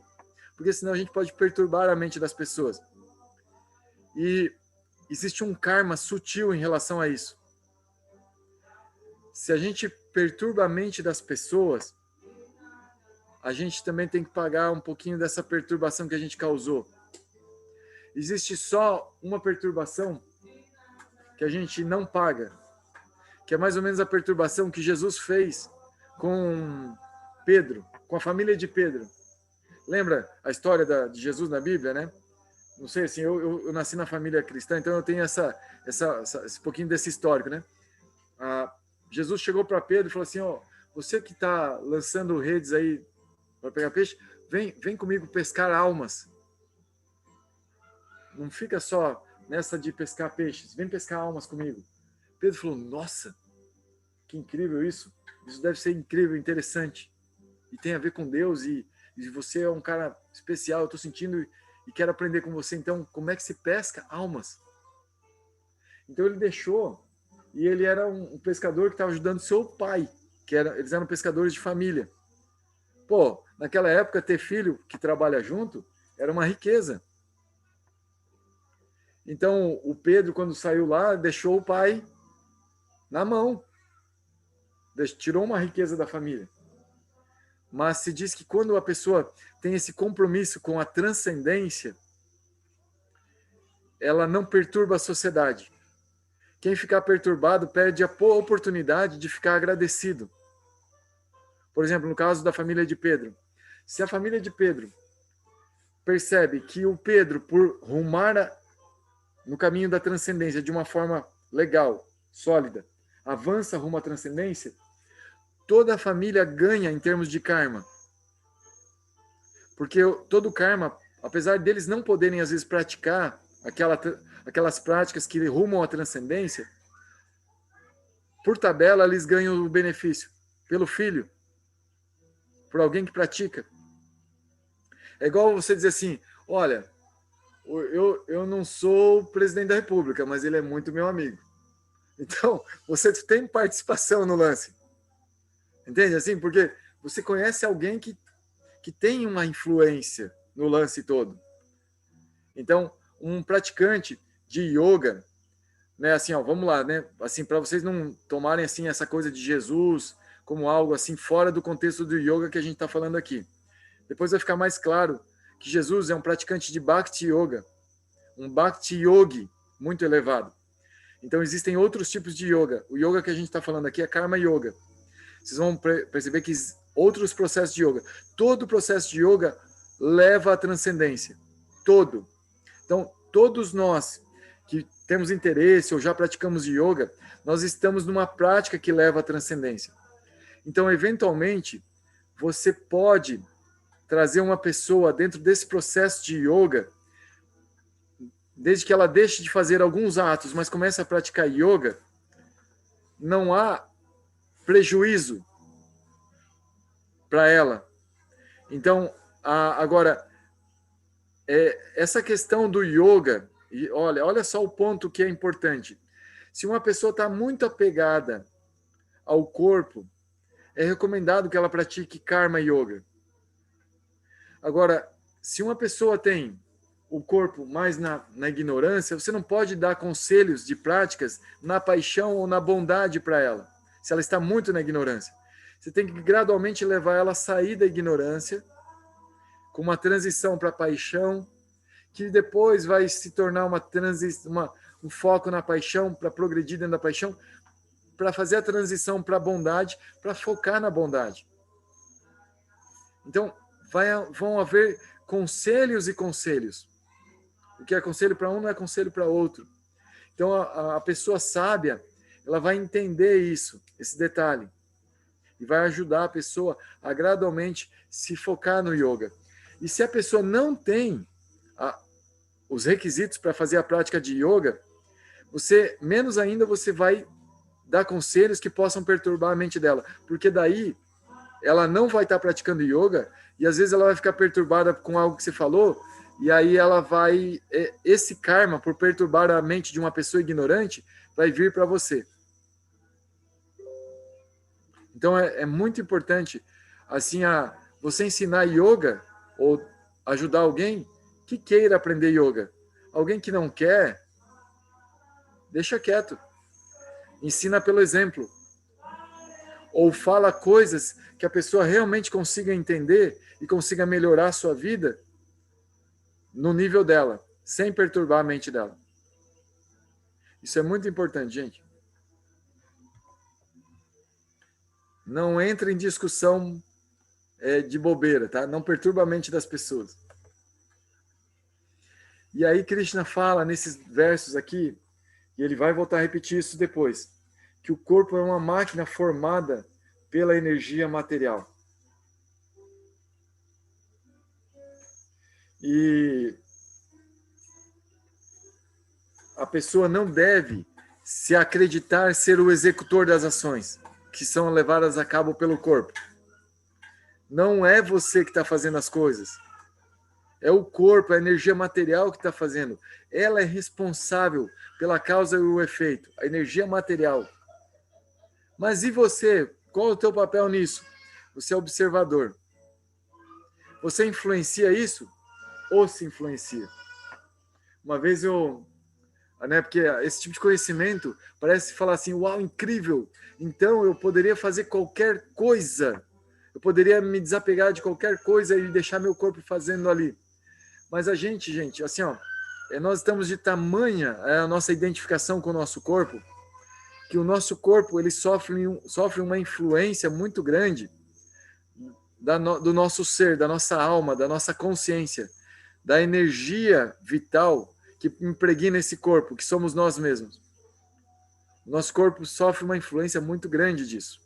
Porque senão a gente pode perturbar a mente das pessoas. E existe um karma sutil em relação a isso. Se a gente perturba a mente das pessoas, a gente também tem que pagar um pouquinho dessa perturbação que a gente causou. Existe só uma perturbação que a gente não paga, que é mais ou menos a perturbação que Jesus fez com Pedro, com a família de Pedro. Lembra a história de Jesus na Bíblia, né? Não sei, assim, eu nasci na família cristã, então eu tenho esse pouquinho desse histórico, né? Jesus chegou para Pedro e falou assim, ó, você que está lançando redes aí para pegar peixe, vem comigo pescar almas. Não fica só nessa de pescar peixes, vem pescar almas comigo. Pedro falou, nossa, que incrível isso. Isso deve ser incrível, interessante. E tem a ver com Deus e você é um cara especial, eu estou sentindo e quero aprender com você. Então, como é que se pesca almas? Então ele deixou, e ele era um pescador que estava ajudando seu pai, eles eram pescadores de família. Pô, naquela época, ter filho que trabalha junto era uma riqueza. Então, o Pedro, quando saiu lá, deixou o pai na mão. Tirou uma riqueza da família. Mas se diz que quando a pessoa tem esse compromisso com a transcendência, ela não perturba a sociedade. Quem ficar perturbado perde a oportunidade de ficar agradecido. Por exemplo, no caso da família de Pedro. Se a família de Pedro percebe que o Pedro, por rumar no caminho da transcendência de uma forma legal, sólida, avança rumo à transcendência, toda a família ganha em termos de karma. Porque todo karma, apesar deles não poderem às vezes praticar aquelas práticas que rumam à transcendência, por tabela eles ganham o benefício pelo filho, por alguém que pratica. É igual você dizer assim, olha, eu não sou o presidente da República, mas ele é muito meu amigo. Então, você tem participação no lance. Entende assim? Porque você conhece alguém que tem uma influência no lance todo. Então, um praticante de yoga, né, assim, ó, vamos lá, né, assim, para vocês não tomarem assim essa coisa de Jesus como algo assim fora do contexto do yoga que a gente está falando aqui. Depois vai ficar mais claro que Jesus é um praticante de Bhakti Yoga, um Bhakti Yogi muito elevado. Então, existem outros tipos de yoga. O yoga que a gente está falando aqui é Karma Yoga. Vocês vão perceber que outros processos de yoga. Todo processo de yoga leva à transcendência. Todo. Então, todos nós que temos interesse ou já praticamos yoga, nós estamos numa prática que leva à transcendência. Então, eventualmente, você pode trazer uma pessoa dentro desse processo de yoga, desde que ela deixe de fazer alguns atos, mas comece a praticar yoga, não há prejuízo para ela. Então, agora, essa questão do yoga, e olha só o ponto que é importante. Se uma pessoa está muito apegada ao corpo, é recomendado que ela pratique Karma Yoga. Agora, se uma pessoa tem o corpo mais na ignorância, você não pode dar conselhos de práticas na paixão ou na bondade para ela, se ela está muito na ignorância. Você tem que gradualmente levar ela a sair da ignorância, com uma transição para a paixão, que depois vai se tornar um foco na paixão, para progredir dentro da paixão, para fazer a transição para a bondade, para focar na bondade. Então, vão haver conselhos e conselhos. O que é conselho para um não é conselho para outro. Então, a pessoa sábia, ela vai entender isso, esse detalhe, e vai ajudar a pessoa a gradualmente se focar no yoga. E se a pessoa não tem os requisitos para fazer a prática de yoga, menos ainda você vai dar conselhos que possam perturbar a mente dela, porque daí ela não vai estar praticando yoga e às vezes ela vai ficar perturbada com algo que você falou, e aí ela vai, esse karma, por perturbar a mente de uma pessoa ignorante, vai vir para você. Então é muito importante assim, você ensinar yoga ou ajudar alguém que queira aprender yoga. Alguém que não quer, deixa quieto. Ensina pelo exemplo. Ou fala coisas que a pessoa realmente consiga entender e consiga melhorar a sua vida no nível dela, sem perturbar a mente dela. Isso é muito importante, gente. Não entre em discussão de bobeira, tá? Não perturba a mente das pessoas. E aí Krishna fala nesses versos aqui, e ele vai voltar a repetir isso depois, que o corpo é uma máquina formada pela energia material. E a pessoa não deve se acreditar ser o executor das ações que são levadas a cabo pelo corpo. Não é você que está fazendo as coisas. É o corpo, a energia material que está fazendo. Ela é responsável pela causa e o efeito, a energia material. Mas e você? Qual é o teu papel nisso? Você é observador. Você influencia isso ou se influencia? Uma vez porque esse tipo de conhecimento parece falar assim, uau, incrível, então eu poderia fazer qualquer coisa, eu poderia me desapegar de qualquer coisa e deixar meu corpo fazendo ali. Mas a gente, assim, nós estamos de tamanha a nossa identificação com o nosso corpo, que o nosso corpo ele sofre uma influência muito grande do nosso ser, da nossa alma, da nossa consciência, da energia vital que impregna esse corpo, que somos nós mesmos. O nosso corpo sofre uma influência muito grande disso,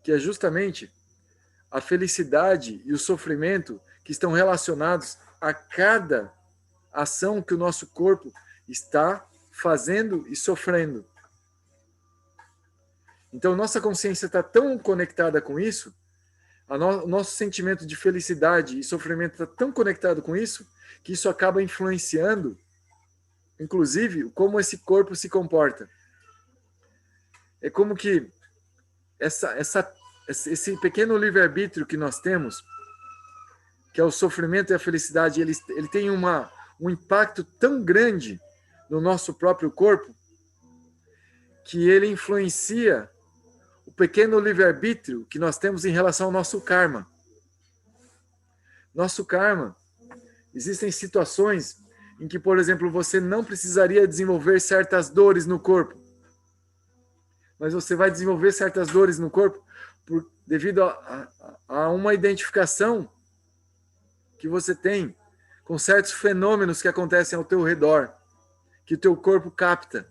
que é justamente a felicidade e o sofrimento que estão relacionados a cada ação que o nosso corpo está fazendo e sofrendo. Então, nossa consciência está tão conectada com isso, o nosso sentimento de felicidade e sofrimento está tão conectado com isso, que isso acaba influenciando, inclusive, como esse corpo se comporta. É como que esse pequeno livre-arbítrio que nós temos, que é o sofrimento e a felicidade, ele tem um impacto tão grande no nosso próprio corpo, que ele influencia o pequeno livre-arbítrio que nós temos em relação ao nosso karma. Nosso karma, existem situações em que, por exemplo, você não precisaria desenvolver certas dores no corpo, mas você vai desenvolver certas dores no corpo devido a uma identificação que você tem com certos fenômenos que acontecem ao teu redor, que o teu corpo capta.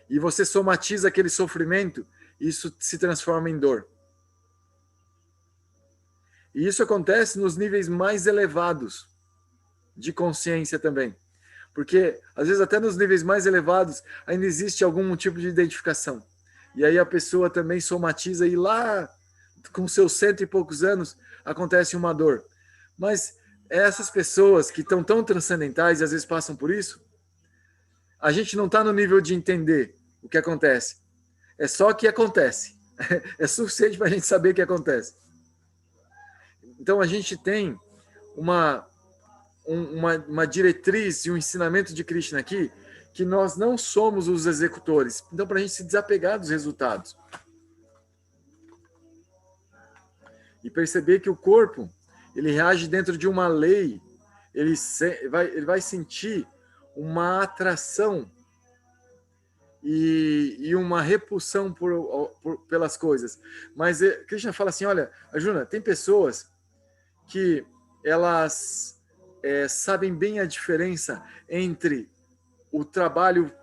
E você somatiza aquele sofrimento, e isso se transforma em dor. E isso acontece nos níveis mais elevados de consciência também. Porque, às vezes, até nos níveis mais elevados, ainda existe algum tipo de identificação. e aí a pessoa também somatiza e lá, com seus 100 e poucos anos, acontece uma dor. Mas essas pessoas que estão tão transcendentais e às vezes passam por isso, a gente não está no nível de entender o que acontece. É só que acontece. É suficiente para a gente saber o que acontece. Então a gente tem uma diretriz e um ensinamento de Krishna aqui, que nós não somos os executores. Então, para a gente se desapegar dos resultados. E perceber que o corpo, ele reage dentro de uma lei, ele vai sentir uma atração e uma repulsão pelas coisas. Mas Krishna fala assim, olha, Arjuna, tem pessoas que elas sabem bem a diferença entre o trabalho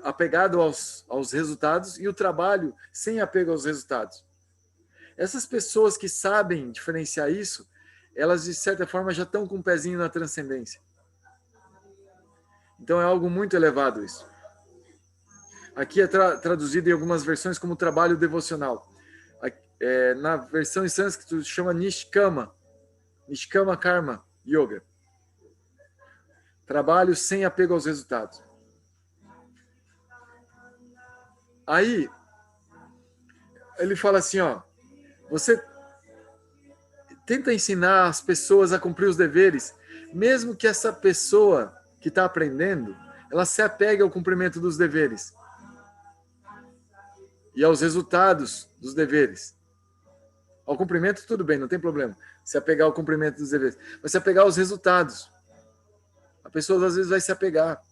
apegado aos resultados e o trabalho sem apego aos resultados. Essas pessoas que sabem diferenciar isso, elas de certa forma já estão com um pezinho na transcendência. Então é algo muito elevado isso. Aqui é traduzido em algumas versões como trabalho devocional. Na versão em sânscrito chama Nishkama Karma Yoga. Trabalho sem apego aos resultados. Aí, ele fala assim, ó, você tenta ensinar as pessoas a cumprir os deveres, mesmo que essa pessoa que está aprendendo, ela se apegue ao cumprimento dos deveres e aos resultados dos deveres. Ao cumprimento, tudo bem, não tem problema. Se apegar ao cumprimento dos deveres. Mas se apegar aos resultados. A pessoa às vezes vai se apegar.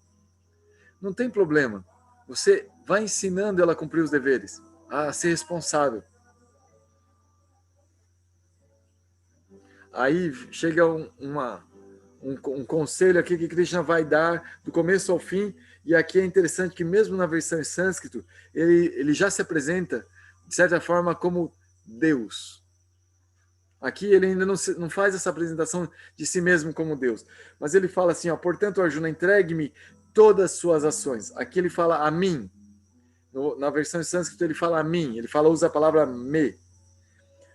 Não tem problema. Você vai ensinando ela a cumprir os deveres, a ser responsável. Aí chega um conselho aqui que Krishna vai dar do começo ao fim, e aqui é interessante que mesmo na versão em sânscrito, ele já se apresenta, de certa forma, como Deus. Aqui ele ainda não faz essa apresentação de si mesmo como Deus. Mas ele fala assim, ó, portanto, Arjuna, entregue-me todas as suas ações. Aqui ele fala a mim. Na versão em sânscrito ele fala a mim. Ele usa a palavra me.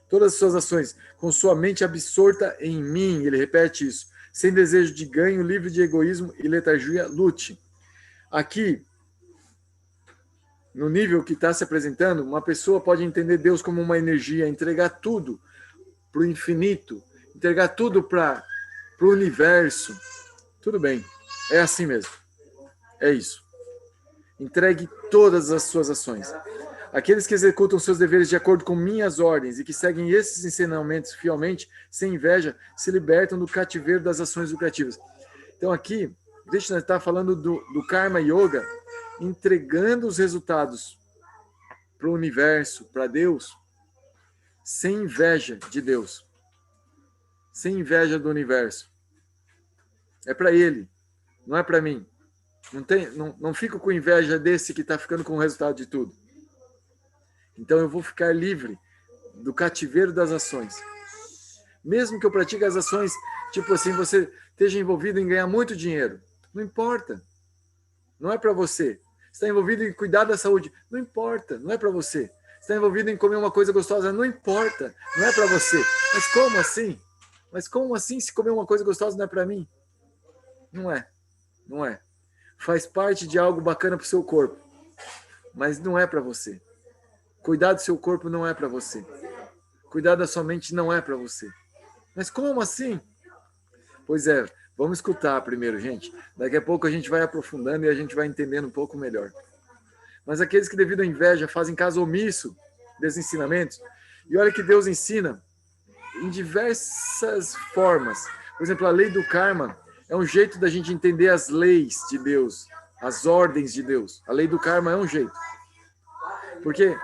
Todas as suas ações, com sua mente absorta em mim. Ele repete isso. Sem desejo de ganho, livre de egoísmo e letargia, lute. Aqui, no nível que está se apresentando, uma pessoa pode entender Deus como uma energia, entregar tudo para o infinito, entregar tudo para o universo. Tudo bem, é assim mesmo. É isso. Entregue todas as suas ações. Aqueles que executam seus deveres de acordo com minhas ordens e que seguem esses ensinamentos fielmente, sem inveja, se libertam do cativeiro das ações lucrativas. Então aqui, Krishna está falando do Karma Yoga, entregando os resultados para o universo, para Deus, sem inveja de Deus, sem inveja do universo. É para ele, não é para mim. Não fico com inveja desse que está ficando com o resultado de tudo. Então eu vou ficar livre do cativeiro das ações. Mesmo que eu pratique as ações, tipo assim, você esteja envolvido em ganhar muito dinheiro. Não importa. Não é para você. Está envolvido em cuidar da saúde. Não importa. Não é para você. Está envolvido em comer uma coisa gostosa. Não importa. Não é para você. Mas como assim? Mas como assim se comer uma coisa gostosa não é para mim? Não é. Não é. Faz parte de algo bacana para o seu corpo. Mas não é para você. Cuidar do seu corpo não é para você. Cuidar da sua mente não é para você. Mas como assim? Pois é, vamos escutar primeiro, gente. Daqui a pouco a gente vai aprofundando e a gente vai entendendo um pouco melhor. Mas aqueles que devido à inveja fazem caso omisso desses ensinamentos, e olha que Deus ensina em diversas formas. Por exemplo, a lei do karma é um jeito da gente entender as leis de Deus, as ordens de Deus. A lei do karma é um jeito. Porque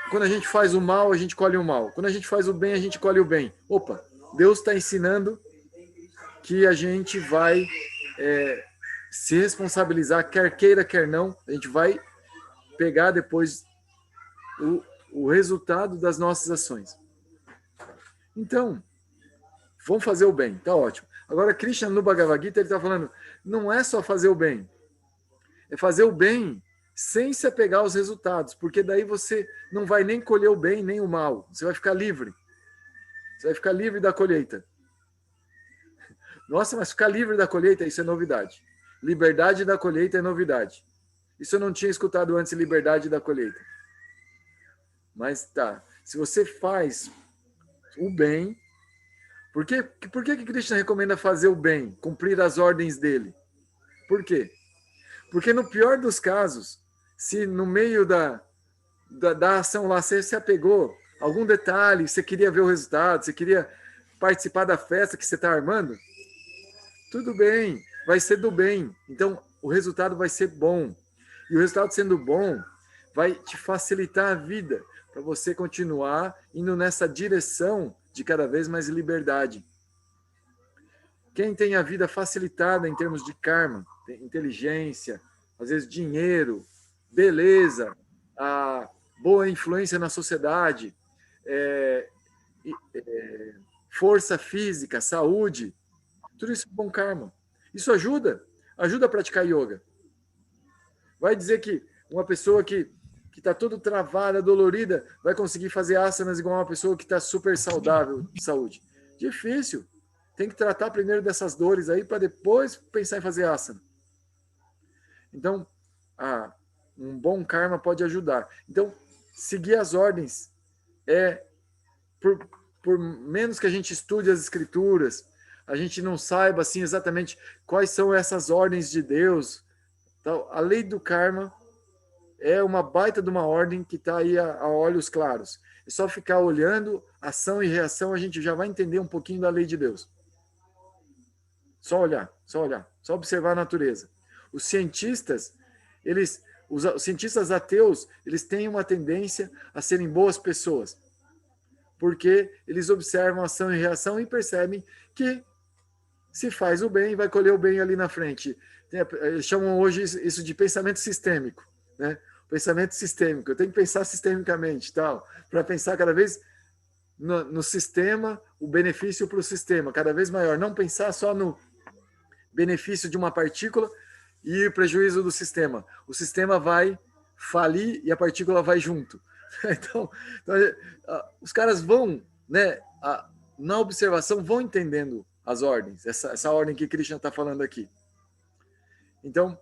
quando a gente faz o mal, a gente colhe o mal. Quando a gente faz o bem, a gente colhe o bem. Opa, Deus está ensinando que a gente vai se responsabilizar, quer queira, quer não. A gente vai pegar depois o resultado das nossas ações. Então, vamos fazer o bem, tá ótimo. Agora, Krishna no Bhagavad Gita, ele está falando, não é só fazer o bem. É fazer o bem sem se apegar aos resultados, porque daí você não vai nem colher o bem nem o mal. Você vai ficar livre. Você vai ficar livre da colheita. Nossa, mas ficar livre da colheita, isso é novidade. Liberdade da colheita é novidade. Isso eu não tinha escutado antes, liberdade da colheita. Mas tá, se você faz o bem, por que Krishna recomenda fazer o bem, cumprir as ordens dele? Por quê? Porque no pior dos casos, se no meio da ação lá você se apegou a algum detalhe, você queria ver o resultado, você queria participar da festa que você está armando, tudo bem, vai ser do bem. Então, o resultado vai ser bom. E o resultado sendo bom, vai te facilitar a vida para você continuar indo nessa direção de cada vez mais liberdade. Quem tem a vida facilitada em termos de karma, inteligência, às vezes dinheiro, beleza, a boa influência na sociedade, força física, saúde, tudo isso é bom karma. Isso ajuda a praticar yoga. Vai dizer que uma pessoa que está toda travada, dolorida, vai conseguir fazer asanas igual uma pessoa que está super saudável de saúde? Difícil. Tem que tratar primeiro dessas dores aí para depois pensar em fazer asana. Então, um bom karma pode ajudar. Então, seguir as ordens por menos que a gente estude as escrituras, a gente não saiba assim exatamente quais são essas ordens de Deus. Então, a lei do karma é uma baita de uma ordem que está aí a olhos claros. É só ficar olhando ação e reação, a gente já vai entender um pouquinho da lei de Deus. Só olhar, só observar a natureza. Os cientistas, os cientistas ateus, eles têm uma tendência a serem boas pessoas, porque eles observam ação e reação e percebem que se faz o bem, vai colher o bem ali na frente. Eles chamam hoje isso de pensamento sistêmico, né? Pensamento sistêmico. Eu tenho que pensar sistemicamente, tal, para pensar cada vez no sistema, o benefício para o sistema, cada vez maior. Não pensar só no benefício de uma partícula e o prejuízo do sistema. O sistema vai falir e a partícula vai junto. Então os caras vão, né, na observação, vão entendendo as ordens, essa ordem que Krishna está falando aqui. Então,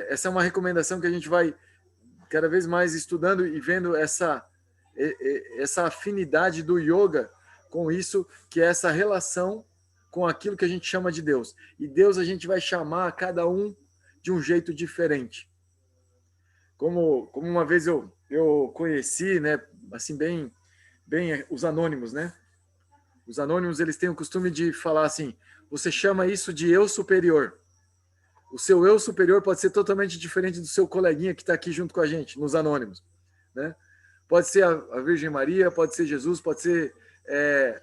essa é uma recomendação que a gente vai cada vez mais estudando e vendo essa afinidade do yoga com isso, que é essa relação com aquilo que a gente chama de Deus. E Deus a gente vai chamar cada um de um jeito diferente. Como uma vez eu conheci, né, assim, bem os anônimos, né? Os anônimos, eles têm o costume de falar assim, você chama isso de eu superior. O seu eu superior pode ser totalmente diferente do seu coleguinha que está aqui junto com a gente, nos anônimos, né? Pode ser a Virgem Maria, pode ser Jesus, pode ser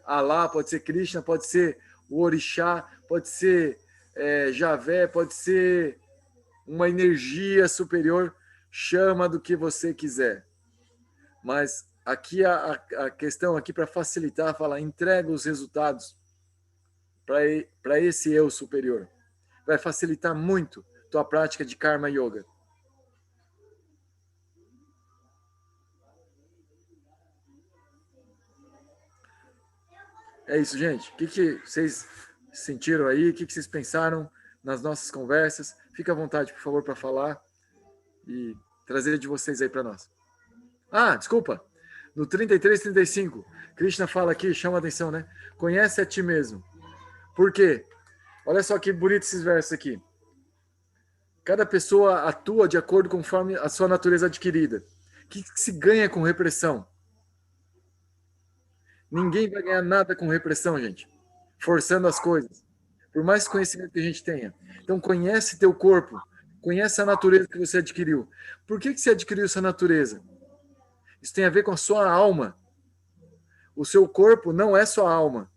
Alá, pode ser Krishna, pode ser o Orixá, pode ser Javé, pode ser uma energia superior, chama do que você quiser. Mas aqui a questão aqui para facilitar, fala, entrega os resultados para esse eu superior. Vai facilitar muito tua prática de Karma Yoga. É isso, gente. O que vocês sentiram aí? O que vocês pensaram nas nossas conversas? Fica à vontade, por favor, para falar e trazer de vocês aí para nós. Desculpa. No 33, 35, Krishna fala aqui, chama a atenção, né? Conhece a ti mesmo. Por quê? Olha só que bonito esses versos aqui. Cada pessoa atua de acordo conforme a sua natureza adquirida. O que se ganha com repressão? Ninguém vai ganhar nada com repressão, gente. Forçando as coisas. Por mais conhecimento que a gente tenha. Então, conhece teu corpo. Conhece a natureza que você adquiriu. Por que você adquiriu essa natureza? Isso tem a ver com a sua alma. O seu corpo não é sua alma.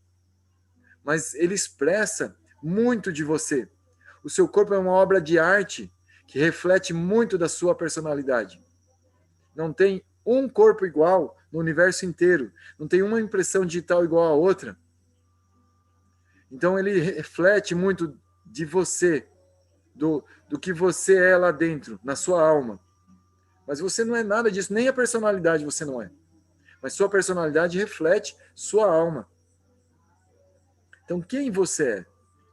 Mas ele expressa muito de você. O seu corpo é uma obra de arte que reflete muito da sua personalidade. Não tem um corpo igual no universo inteiro. Não tem uma impressão digital igual a outra. Então ele reflete muito de você, do que você é lá dentro, na sua alma. Mas você não é nada disso, nem a personalidade você não é. Mas sua personalidade reflete sua alma. Então, quem você é?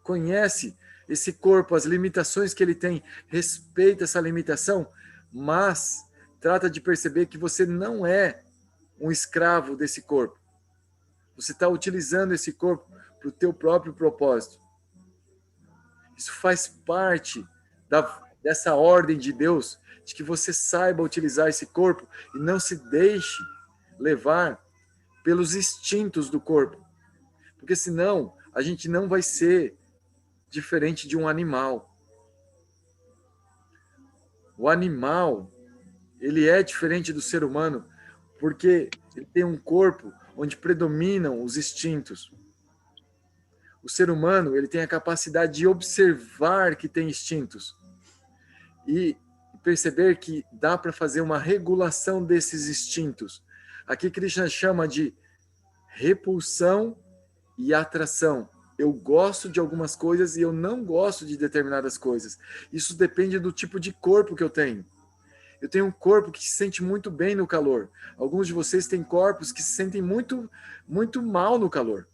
Conhece esse corpo, as limitações que ele tem, respeita essa limitação, mas trata de perceber que você não é um escravo desse corpo. Você está utilizando esse corpo para o teu próprio propósito. Isso faz parte dessa ordem de Deus, de que você saiba utilizar esse corpo e não se deixe levar pelos instintos do corpo. Porque senão a gente não vai ser diferente de um animal. O animal, ele é diferente do ser humano porque ele tem um corpo onde predominam os instintos. O ser humano, ele tem a capacidade de observar que tem instintos e perceber que dá para fazer uma regulação desses instintos. Aqui Krishna chama de repulsão e atração. Eu gosto de algumas coisas e eu não gosto de determinadas coisas. Isso depende do tipo de corpo que eu tenho. Eu tenho um corpo que se sente muito bem no calor. Alguns de vocês têm corpos que se sentem muito, muito mal no calor.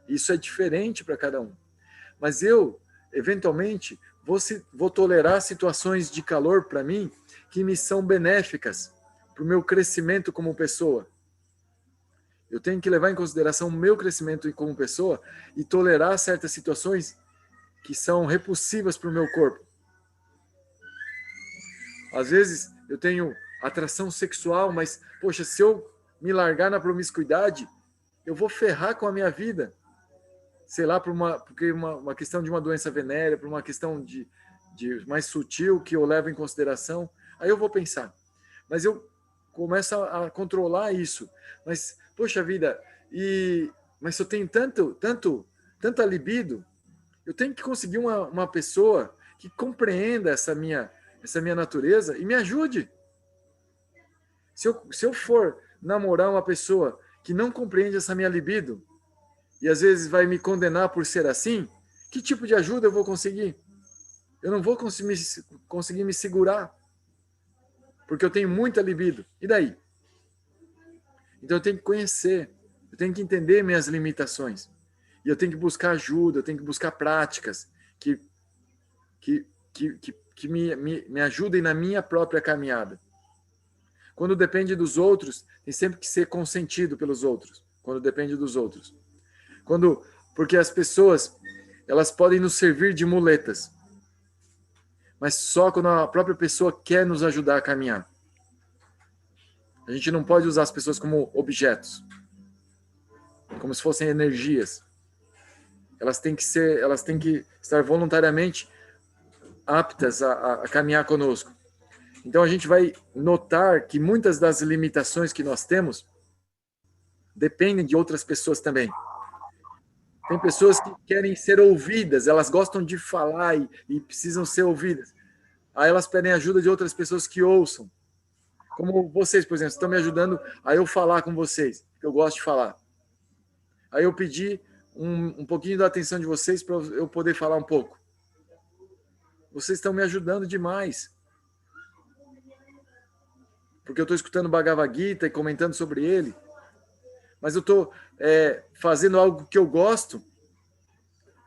Isso é diferente para cada um. Mas eu, eventualmente, vou tolerar situações de calor para mim que me são benéficas para o meu crescimento como pessoa. Eu tenho que levar em consideração o meu crescimento como pessoa e tolerar certas situações que são repulsivas para o meu corpo. Às vezes eu tenho atração sexual, mas, poxa, se eu me largar na promiscuidade, eu vou ferrar com a minha vida. Sei lá, porque uma questão de uma doença venérea, por uma questão de mais sutil que eu levo em consideração. Aí eu vou pensar. Mas eu começo a controlar isso. Mas, poxa vida, mas se eu tenho tanta libido, eu tenho que conseguir uma pessoa que compreenda essa minha natureza e me ajude. Se eu for namorar uma pessoa que não compreende essa minha libido e às vezes vai me condenar por ser assim, que tipo de ajuda eu vou conseguir? Eu não vou conseguir me segurar, porque eu tenho muita libido. E daí? Então eu tenho que conhecer, eu tenho que entender minhas limitações. E eu tenho que buscar ajuda, eu tenho que buscar práticas que me ajudem na minha própria caminhada. Quando depende dos outros, tem sempre que ser consentido pelos outros. Quando depende dos outros. Porque as pessoas, elas podem nos servir de muletas. Mas só quando a própria pessoa quer nos ajudar a caminhar. A gente não pode usar as pessoas como objetos. Como se fossem energias. Elas têm que estar voluntariamente aptas a caminhar conosco. Então a gente vai notar que muitas das limitações que nós temos dependem de outras pessoas também. Tem pessoas que querem ser ouvidas, elas gostam de falar e precisam ser ouvidas. Aí elas pedem ajuda de outras pessoas que ouçam. Como vocês, por exemplo, estão me ajudando a eu falar com vocês, que eu gosto de falar. Aí eu pedi um pouquinho da atenção de vocês para eu poder falar um pouco. Vocês estão me ajudando demais. Porque eu estou escutando Bhagavad Gita e comentando sobre ele. Mas eu estou fazendo algo que eu gosto.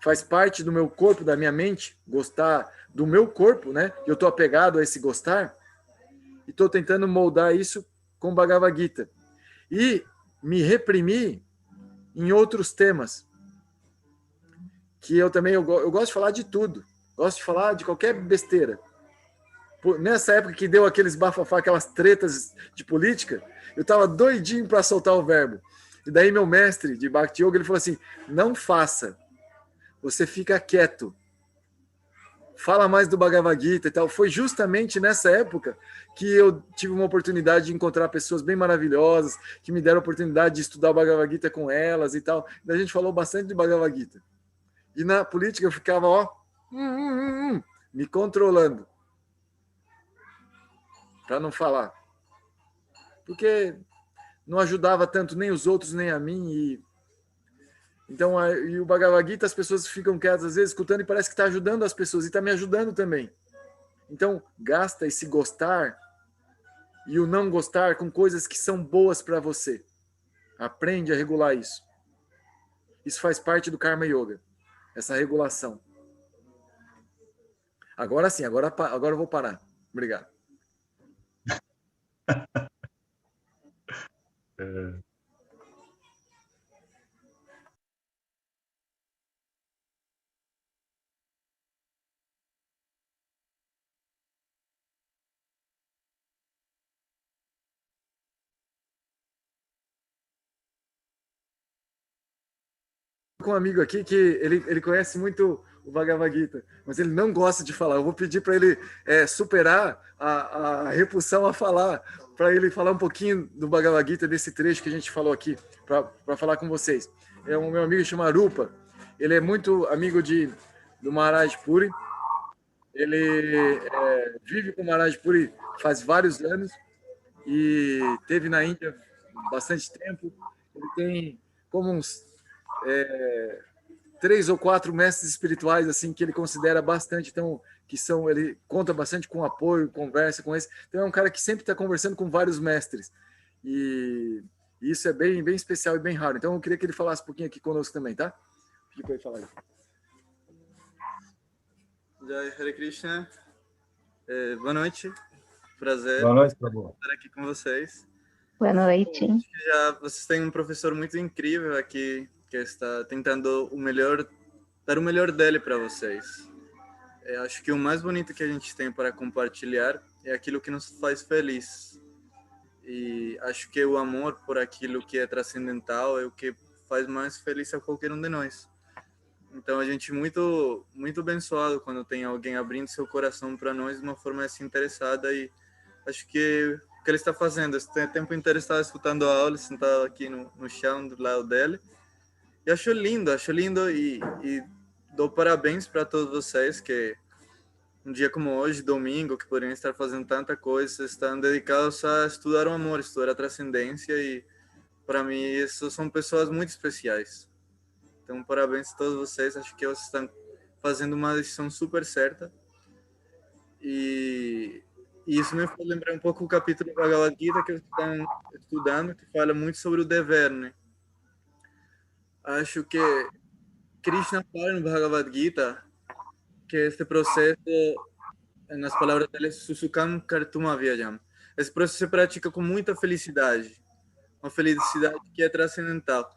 Faz parte do meu corpo, da minha mente, gostar do meu corpo, né? Eu estou apegado a esse gostar. E estou tentando moldar isso com Bhagavad Gita. E me reprimir em outros temas. Que eu também eu gosto de falar de tudo. Gosto de falar de qualquer besteira. Nessa época que deu aqueles bafafá, aquelas tretas de política, eu estava doidinho para soltar o verbo. E daí meu mestre de Bhakti Yoga, ele falou assim, não faça. Você fica quieto. Fala mais do Bhagavad Gita e tal. Foi justamente nessa época que eu tive uma oportunidade de encontrar pessoas bem maravilhosas, que me deram a oportunidade de estudar o Bhagavad Gita com elas e tal. E a gente falou bastante de Bhagavad Gita. E na política eu ficava, me controlando. Para não falar. Porque não ajudava tanto nem os outros, nem a mim. Então, e o Bhagavad Gita, as pessoas ficam quietas, às vezes, escutando, e parece que está ajudando as pessoas, e está me ajudando também. Então, gasta esse gostar e o não gostar com coisas que são boas para você. Aprende a regular isso. Isso faz parte do Karma Yoga, essa regulação. Agora sim, agora eu vou parar. Obrigado. Com um amigo aqui que ele conhece muito o Bhagavad Gita, mas ele não gosta de falar. Eu vou pedir para ele superar a repulsão a falar, para ele falar um pouquinho do Bhagavad Gita, desse trecho que a gente falou aqui, para falar com vocês. É um meu amigo chama Rupa, ele é muito amigo do Maharaj Puri, ele vive com o Maharaj Puri faz vários anos e teve na Índia bastante tempo. Ele tem como uns 3 ou 4 mestres espirituais assim que ele considera bastante, então ele conta bastante com apoio, conversa com esse. Então é um cara que sempre está conversando com vários mestres e isso é bem, bem especial e bem raro. Então eu queria que ele falasse um pouquinho aqui conosco também, tá? Pedi para ele falar aí. Jai Hare Krishna. Boa noite. Prazer estar aqui com vocês. Boa noite. Vocês têm um professor muito incrível aqui que está tentando dar o melhor dele para vocês. Acho que o mais bonito que a gente tem para compartilhar é aquilo que nos faz feliz. E acho que o amor por aquilo que é transcendental é o que faz mais feliz a qualquer um de nós. Então a gente muito muito abençoado quando tem alguém abrindo seu coração para nós de uma forma assim interessada, e acho que o que ele está fazendo, esse tempo inteiro estava escutando a aula, sentado aqui no chão do lado dele, e acho lindo e dou parabéns para todos vocês que um dia como hoje, domingo, que poderiam estar fazendo tanta coisa, estão dedicados a estudar o amor, estudar a transcendência, e para mim isso são pessoas muito especiais. Então, parabéns a todos vocês. Acho que vocês estão fazendo uma decisão super certa. E isso me faz lembrar um pouco o capítulo do Bhagavad Gita que vocês estão estudando, que fala muito sobre o dever, né? Acho que Krishna fala no Bhagavad Gita que este processo, nas palavras dele, Susukam Kartum Avyayam. Esse processo se pratica com muita felicidade. Uma felicidade que é transcendental.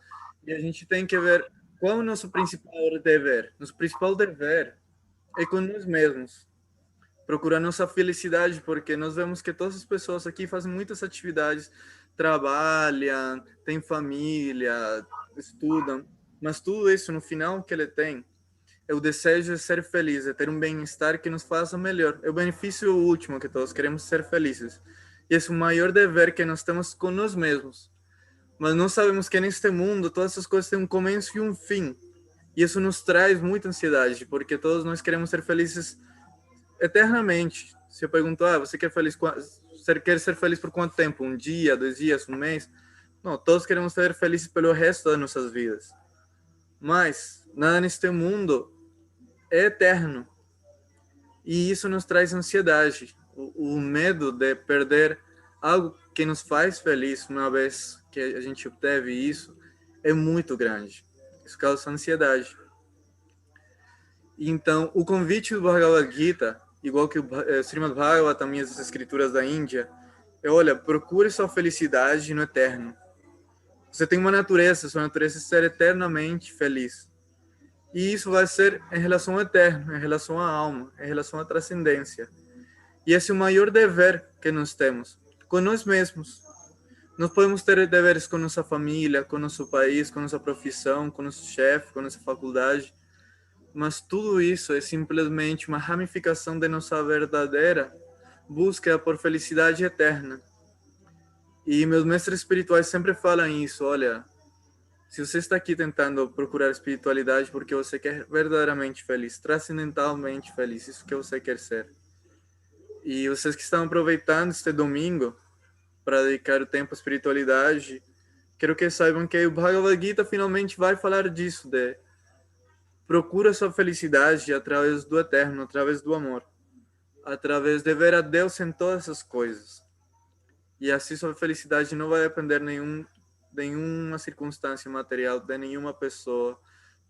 E a gente tem que ver qual é o nosso principal dever? Nosso principal dever é com nós mesmos. Procurar nossa felicidade, porque nós vemos que todas as pessoas aqui fazem muitas atividades, trabalham, têm família, estudam, mas tudo isso, no final, que ele tem é o desejo de ser feliz, de ter um bem-estar que nos faça melhor. É o benefício último que todos queremos, ser felizes. E esse é o maior dever que nós temos com nós mesmos. Mas não sabemos que neste mundo todas essas coisas têm um começo e um fim. E isso nos traz muita ansiedade, porque todos nós queremos ser felizes eternamente. Se eu pergunto, você quer ser feliz por quanto tempo? Um dia, 2 dias, um mês? Não, todos queremos ser felizes pelo resto das nossas vidas. Mas nada neste mundo é eterno. E isso nos traz ansiedade. O medo de perder algo que nos faz feliz uma vez que a gente obteve isso é muito grande. Isso causa ansiedade. Então, o convite do Bhagavad Gita, igual que o Srimad Bhagavatam e as escrituras da Índia, é, olha, procure sua felicidade no eterno. Você tem uma natureza, sua natureza é ser eternamente feliz. E isso vai ser em relação ao eterno, em relação à alma, em relação à transcendência. E esse é o maior dever que nós temos, com nós mesmos. Nós podemos ter deveres com nossa família, com nosso país, com nossa profissão, com nosso chefe, com nossa faculdade, mas tudo isso é simplesmente uma ramificação de nossa verdadeira busca por felicidade eterna. E meus mestres espirituais sempre falam isso, olha, se você está aqui tentando procurar espiritualidade porque você quer verdadeiramente feliz, transcendentalmente feliz, isso que você quer ser. E vocês que estão aproveitando este domingo para dedicar o tempo à espiritualidade, quero que saibam que o Bhagavad Gita finalmente vai falar disso, de procura sua felicidade através do eterno, através do amor, através de ver a Deus em todas as coisas. E assim sua felicidade não vai depender nenhuma circunstância material, de nenhuma pessoa,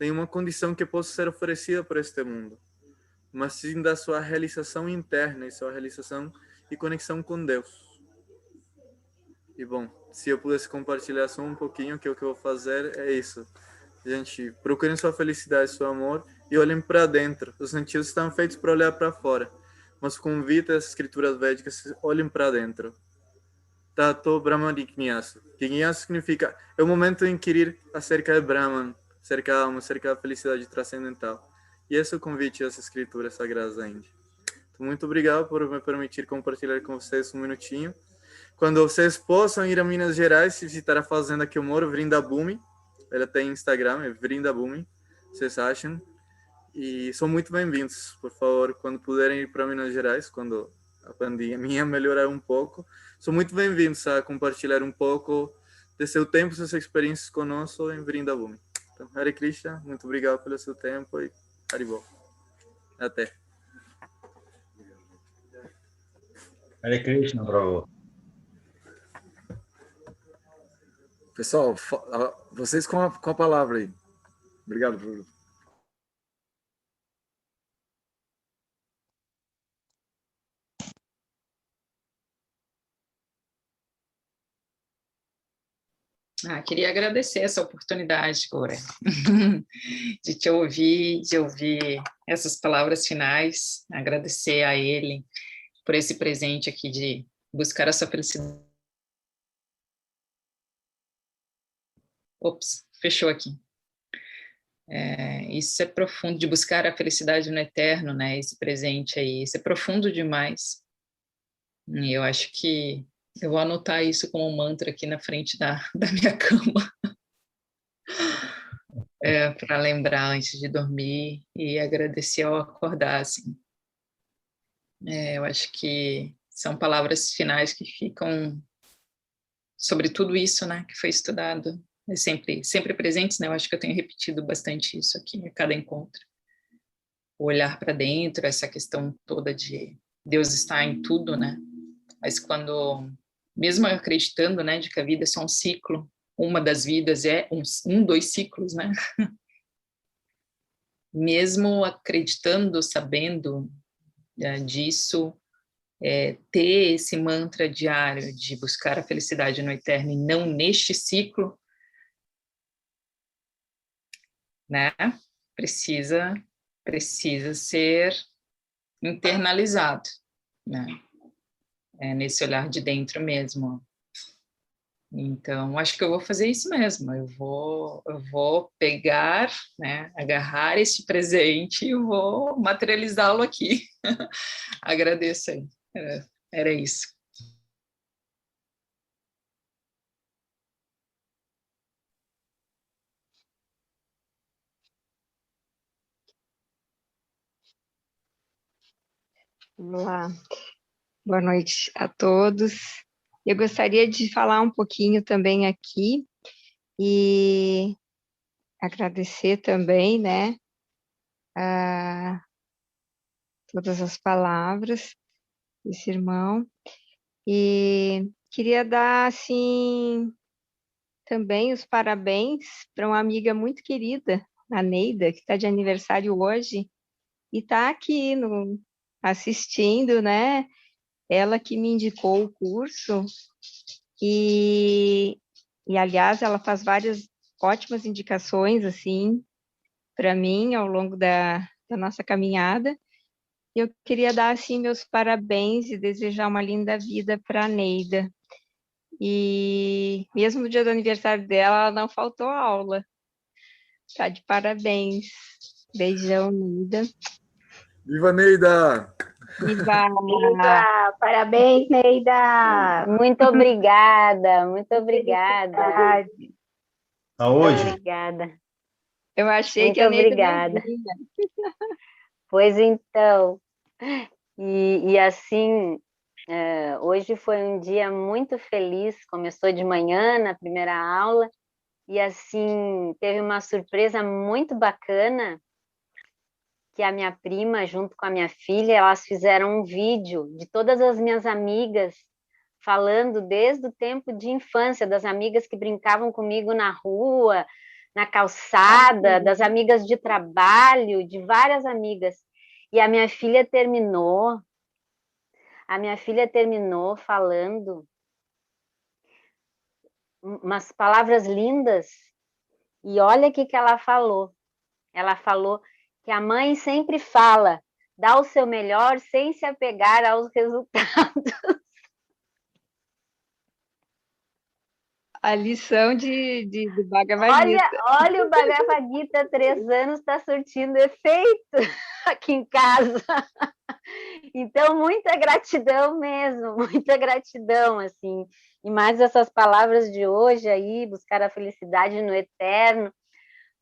nenhuma condição que possa ser oferecida por este mundo, mas sim da sua realização interna e sua realização e conexão com Deus. E bom, se eu pudesse compartilhar só um pouquinho, que o que eu vou fazer é isso. Gente, procurem sua felicidade, seu amor e olhem para dentro. Os sentidos estão feitos para olhar para fora, mas convite as escrituras védicas, olhem para dentro. Tato Brahman Jnana. Jnana significa é o momento em inquirir acerca de Brahman, acerca da alma, acerca da felicidade transcendental. E esse é o convite das escrituras sagradas da Índia. Então, muito obrigado por me permitir compartilhar com vocês um minutinho. Quando vocês possam ir a Minas Gerais e visitar a fazenda que eu moro, Vrindabhumi, ela tem Instagram, é Vrindabhumi, vocês acham? E são muito bem-vindos, por favor, quando puderem ir para Minas Gerais, quando a pandemia melhorar um pouco, são muito bem-vindos a compartilhar um pouco de seu tempo, suas experiências conosco em Vrindabhumi. Então, Hare Krishna, muito obrigado pelo seu tempo e Haribol. Até. Hare Krishna, Prabhu. Pessoal, vocês com a palavra aí. Obrigado, Bruno. Queria agradecer essa oportunidade, Cora, de te ouvir, de ouvir essas palavras finais, agradecer a ele por esse presente aqui de buscar a sua felicidade. Ops, fechou aqui. Isso é profundo, de buscar a felicidade no eterno, né? Esse presente aí, isso é profundo demais. E eu acho que eu vou anotar isso como um mantra aqui na frente da minha cama, para lembrar antes de dormir e agradecer ao acordar, assim. Eu acho que são palavras finais que ficam sobre tudo isso, né, que foi estudado, sempre presentes, né? Eu acho que eu tenho repetido bastante isso aqui a cada encontro. O olhar para dentro, essa questão toda de Deus estar em tudo, né? Mas quando, mesmo acreditando, né, de que a vida é só um ciclo, uma das vidas é dois ciclos, né? Mesmo acreditando, sabendo disso, ter esse mantra diário de buscar a felicidade no eterno e não neste ciclo, né? Precisa ser internalizado, né? Nesse olhar de dentro mesmo. Então, acho que eu vou fazer isso mesmo. Eu vou pegar, né, agarrar este presente e vou materializá-lo aqui. Agradeço aí. Era isso. Olá, boa noite a todos. Eu gostaria de falar um pouquinho também aqui e agradecer também, né, a todas as palavras desse irmão. E queria dar, assim, também os parabéns para uma amiga muito querida, a Neida, que está de aniversário hoje e está aqui assistindo, né? Ela que me indicou o curso e aliás, ela faz várias ótimas indicações, assim, para mim, ao longo da nossa caminhada. Eu queria dar, assim, meus parabéns e desejar uma linda vida para a Neida. E mesmo no dia do aniversário dela, ela não faltou aula. Tá de parabéns. Beijão, Neida. Viva, Neida! Viva! Neida! Parabéns, Neida! Muito obrigada, muito obrigada. Saúde. Obrigada. Eu achei Muito que a Neida obrigada. não vinha. Pois então, e assim, hoje foi um dia muito feliz, começou de manhã na primeira aula, e assim, teve uma surpresa muito bacana, que a minha prima, junto com a minha filha, elas fizeram um vídeo de todas as minhas amigas falando desde o tempo de infância, das amigas que brincavam comigo na rua, na calçada, das amigas de trabalho, de várias amigas. E a minha filha terminou falando umas palavras lindas. E olha o que ela falou. Ela falou que a mãe sempre fala, dá o seu melhor sem se apegar aos resultados. A lição do Bhagavad Gita. Olha o Bhagavad Gita, 3 anos está surtindo efeito aqui em casa. Então, muita gratidão mesmo, muita gratidão, assim. E mais essas palavras de hoje aí, buscar a felicidade no eterno.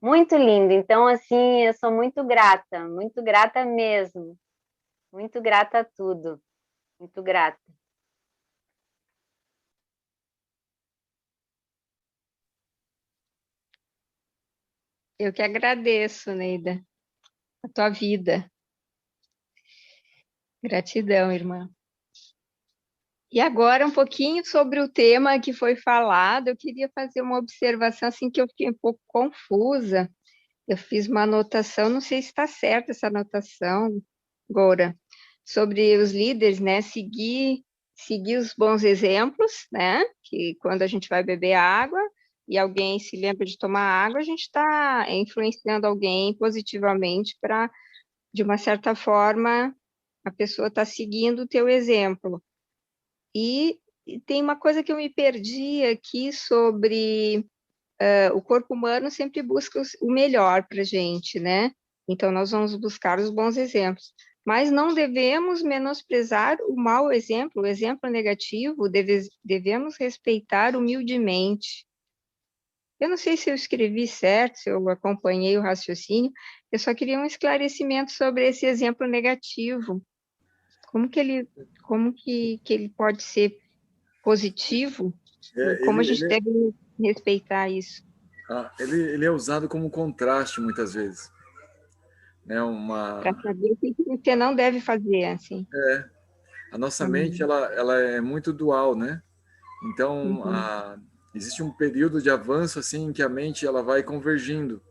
Muito lindo. Então, assim, eu sou muito grata mesmo. Muito grata a tudo. Muito grata. Eu que agradeço, Neida, a tua vida. Gratidão, irmã. E agora um pouquinho sobre o tema que foi falado, eu queria fazer uma observação assim que eu fiquei um pouco confusa. Eu fiz uma anotação, não sei se está certa essa anotação, Gora, sobre os líderes, né? Seguir os bons exemplos, né? Que quando a gente vai beber água e alguém se lembra de tomar água, a gente está influenciando alguém positivamente para, de uma certa forma, a pessoa está seguindo o teu exemplo. E tem uma coisa que eu me perdi aqui sobre o corpo humano sempre busca o melhor para a gente, né? Então, nós vamos buscar os bons exemplos. Mas não devemos menosprezar o mau exemplo, o exemplo negativo, devemos respeitar humildemente. Eu não sei se eu escrevi certo, se eu acompanhei o raciocínio, eu só queria um esclarecimento sobre esse exemplo negativo. Como que ele pode ser positivo? E como a gente deve respeitar isso? Ele é usado como contraste muitas vezes. Né? Para saber o que você não deve fazer, assim. A nossa mente ela é muito dual, né? Então, existe um período de avanço assim em que a mente ela vai convergindo,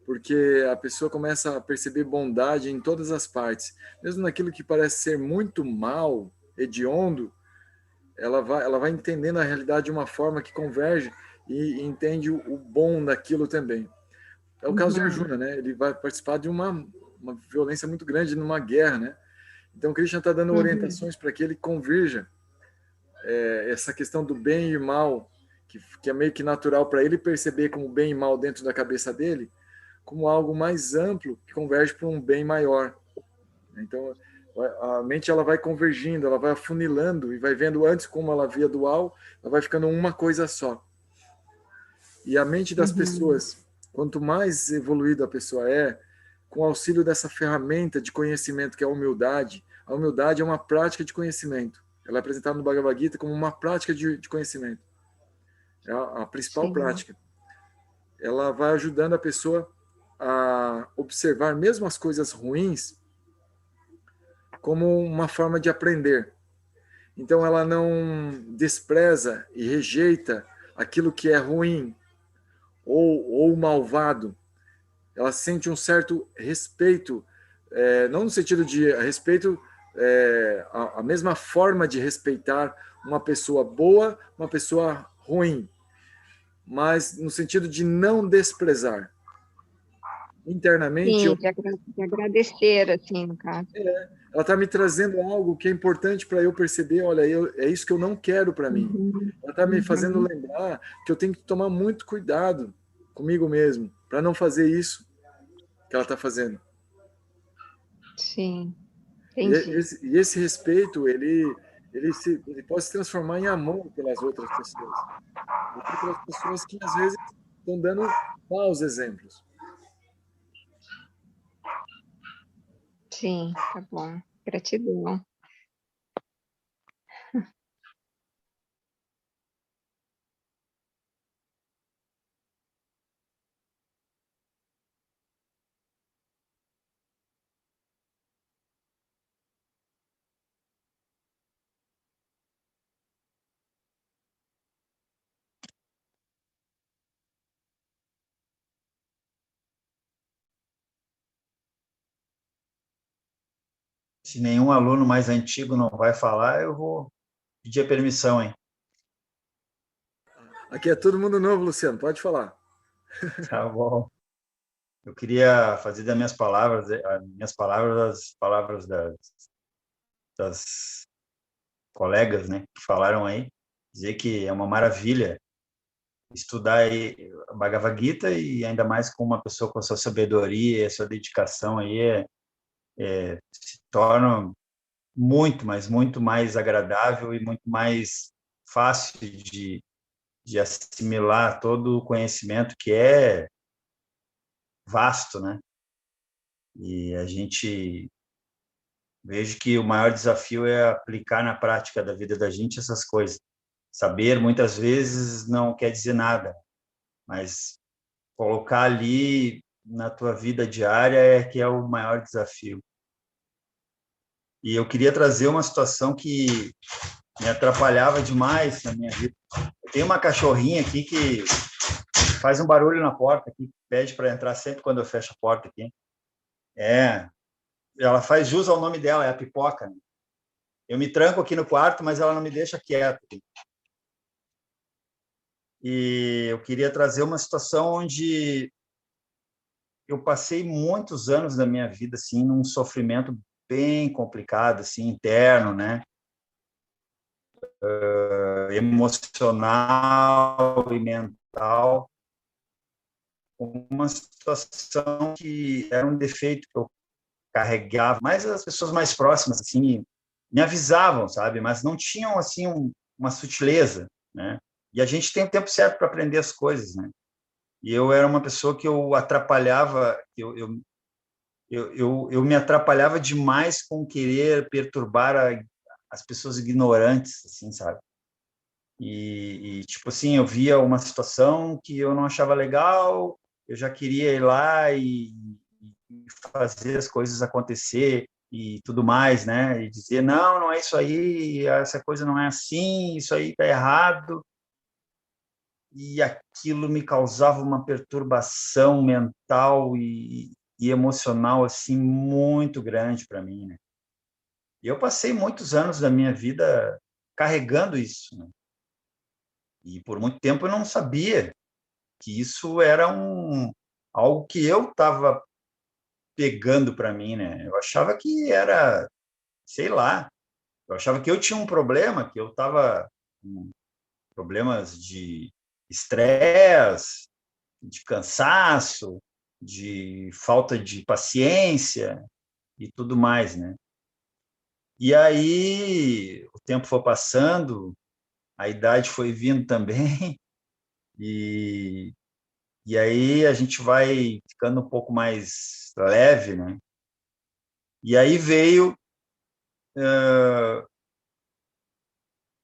porque a pessoa começa a perceber bondade em todas as partes, mesmo naquilo que parece ser muito mal, hediondo, ela vai entendendo a realidade de uma forma que converge e entende o bom daquilo também. É o caso de Arjuna, né? Ele vai participar de uma violência muito grande numa guerra, né? Então, Krishna está dando orientações para que ele convirja essa questão do bem e mal, que é meio que natural para ele perceber como bem e mal dentro da cabeça dele, como algo mais amplo que converge para um bem maior. Então, a mente ela vai convergindo, ela vai afunilando e vai vendo antes como ela via dual, ela vai ficando uma coisa só. E a mente das pessoas, quanto mais evoluída a pessoa é, com o auxílio dessa ferramenta de conhecimento que é a humildade é uma prática de conhecimento. Ela é apresentada no Bhagavad Gita como uma prática de conhecimento. É a principal prática. Ela vai ajudando a pessoa a observar mesmo as coisas ruins como uma forma de aprender. Então ela não despreza e rejeita aquilo que é ruim ou malvado. Ela sente um certo respeito, não no sentido de respeito, a mesma forma de respeitar uma pessoa boa, uma pessoa ruim, mas no sentido de não desprezar. Internamente, Sim, de agradecer, assim, no caso. ela está me trazendo algo que é importante para eu perceber, olha, é isso que eu não quero para mim. Ela está me fazendo lembrar que eu tenho que tomar muito cuidado comigo mesmo, para não fazer isso que ela está fazendo. Sim, entendi. entendi. E esse respeito, ele pode se transformar em amor pelas outras pessoas. Pelas pessoas que, às vezes, estão dando maus exemplos. Sim, tá bom. Gratidão. Se nenhum aluno mais antigo não vai falar, eu vou pedir a permissão, hein? Aqui é todo mundo novo, Luciano, pode falar. Tá bom. Eu queria fazer das minhas palavras, as palavras das colegas, né, que falaram aí, dizer que é uma maravilha estudar aí a Bhagavad Gita e ainda mais com uma pessoa com a sua sabedoria, a sua dedicação aí se torna muito, mas muito mais agradável e muito mais fácil de assimilar todo o conhecimento que é vasto, né? E a gente vejo que o maior desafio é aplicar na prática da vida da gente essas coisas. Saber, muitas vezes, não quer dizer nada, mas colocar ali na tua vida diária é que é o maior desafio. E eu queria trazer uma situação que me atrapalhava demais na minha vida. Eu tenho uma cachorrinha aqui que faz um barulho na porta, que pede para entrar sempre quando eu fecho a porta aqui. Ela faz jus ao nome dela, é a Pipoca. Eu me tranco aqui no quarto, mas ela não me deixa quieto. E eu queria trazer uma situação onde eu passei muitos anos da minha vida assim num sofrimento bem complicado, assim, interno, né? Emocional e mental, uma situação que era um defeito que eu carregava, mas as pessoas mais próximas assim me avisavam, sabe? Mas não tinham assim uma sutileza, né? E a gente tem o tempo certo para aprender as coisas, né? E eu era uma pessoa que eu atrapalhava, eu me atrapalhava demais com querer perturbar as pessoas ignorantes, assim, sabe? Tipo assim, eu via uma situação que eu não achava legal, eu já queria ir lá e fazer as coisas acontecer e tudo mais, né? E dizer, não, não é isso aí, essa coisa não é assim, isso aí tá errado. E aquilo me causava uma perturbação mental e emocional, assim, muito grande para mim, né? E eu passei muitos anos da minha vida carregando isso, né? E por muito tempo eu não sabia que isso era algo que eu estava pegando para mim, né? Eu achava que era, sei lá, eu achava que eu tinha um problema, que eu estava com problemas de estresse, de cansaço, de falta de paciência e tudo mais, né? E aí o tempo foi passando, a idade foi vindo também, e, e aí a gente vai ficando um pouco mais leve, né? E aí veio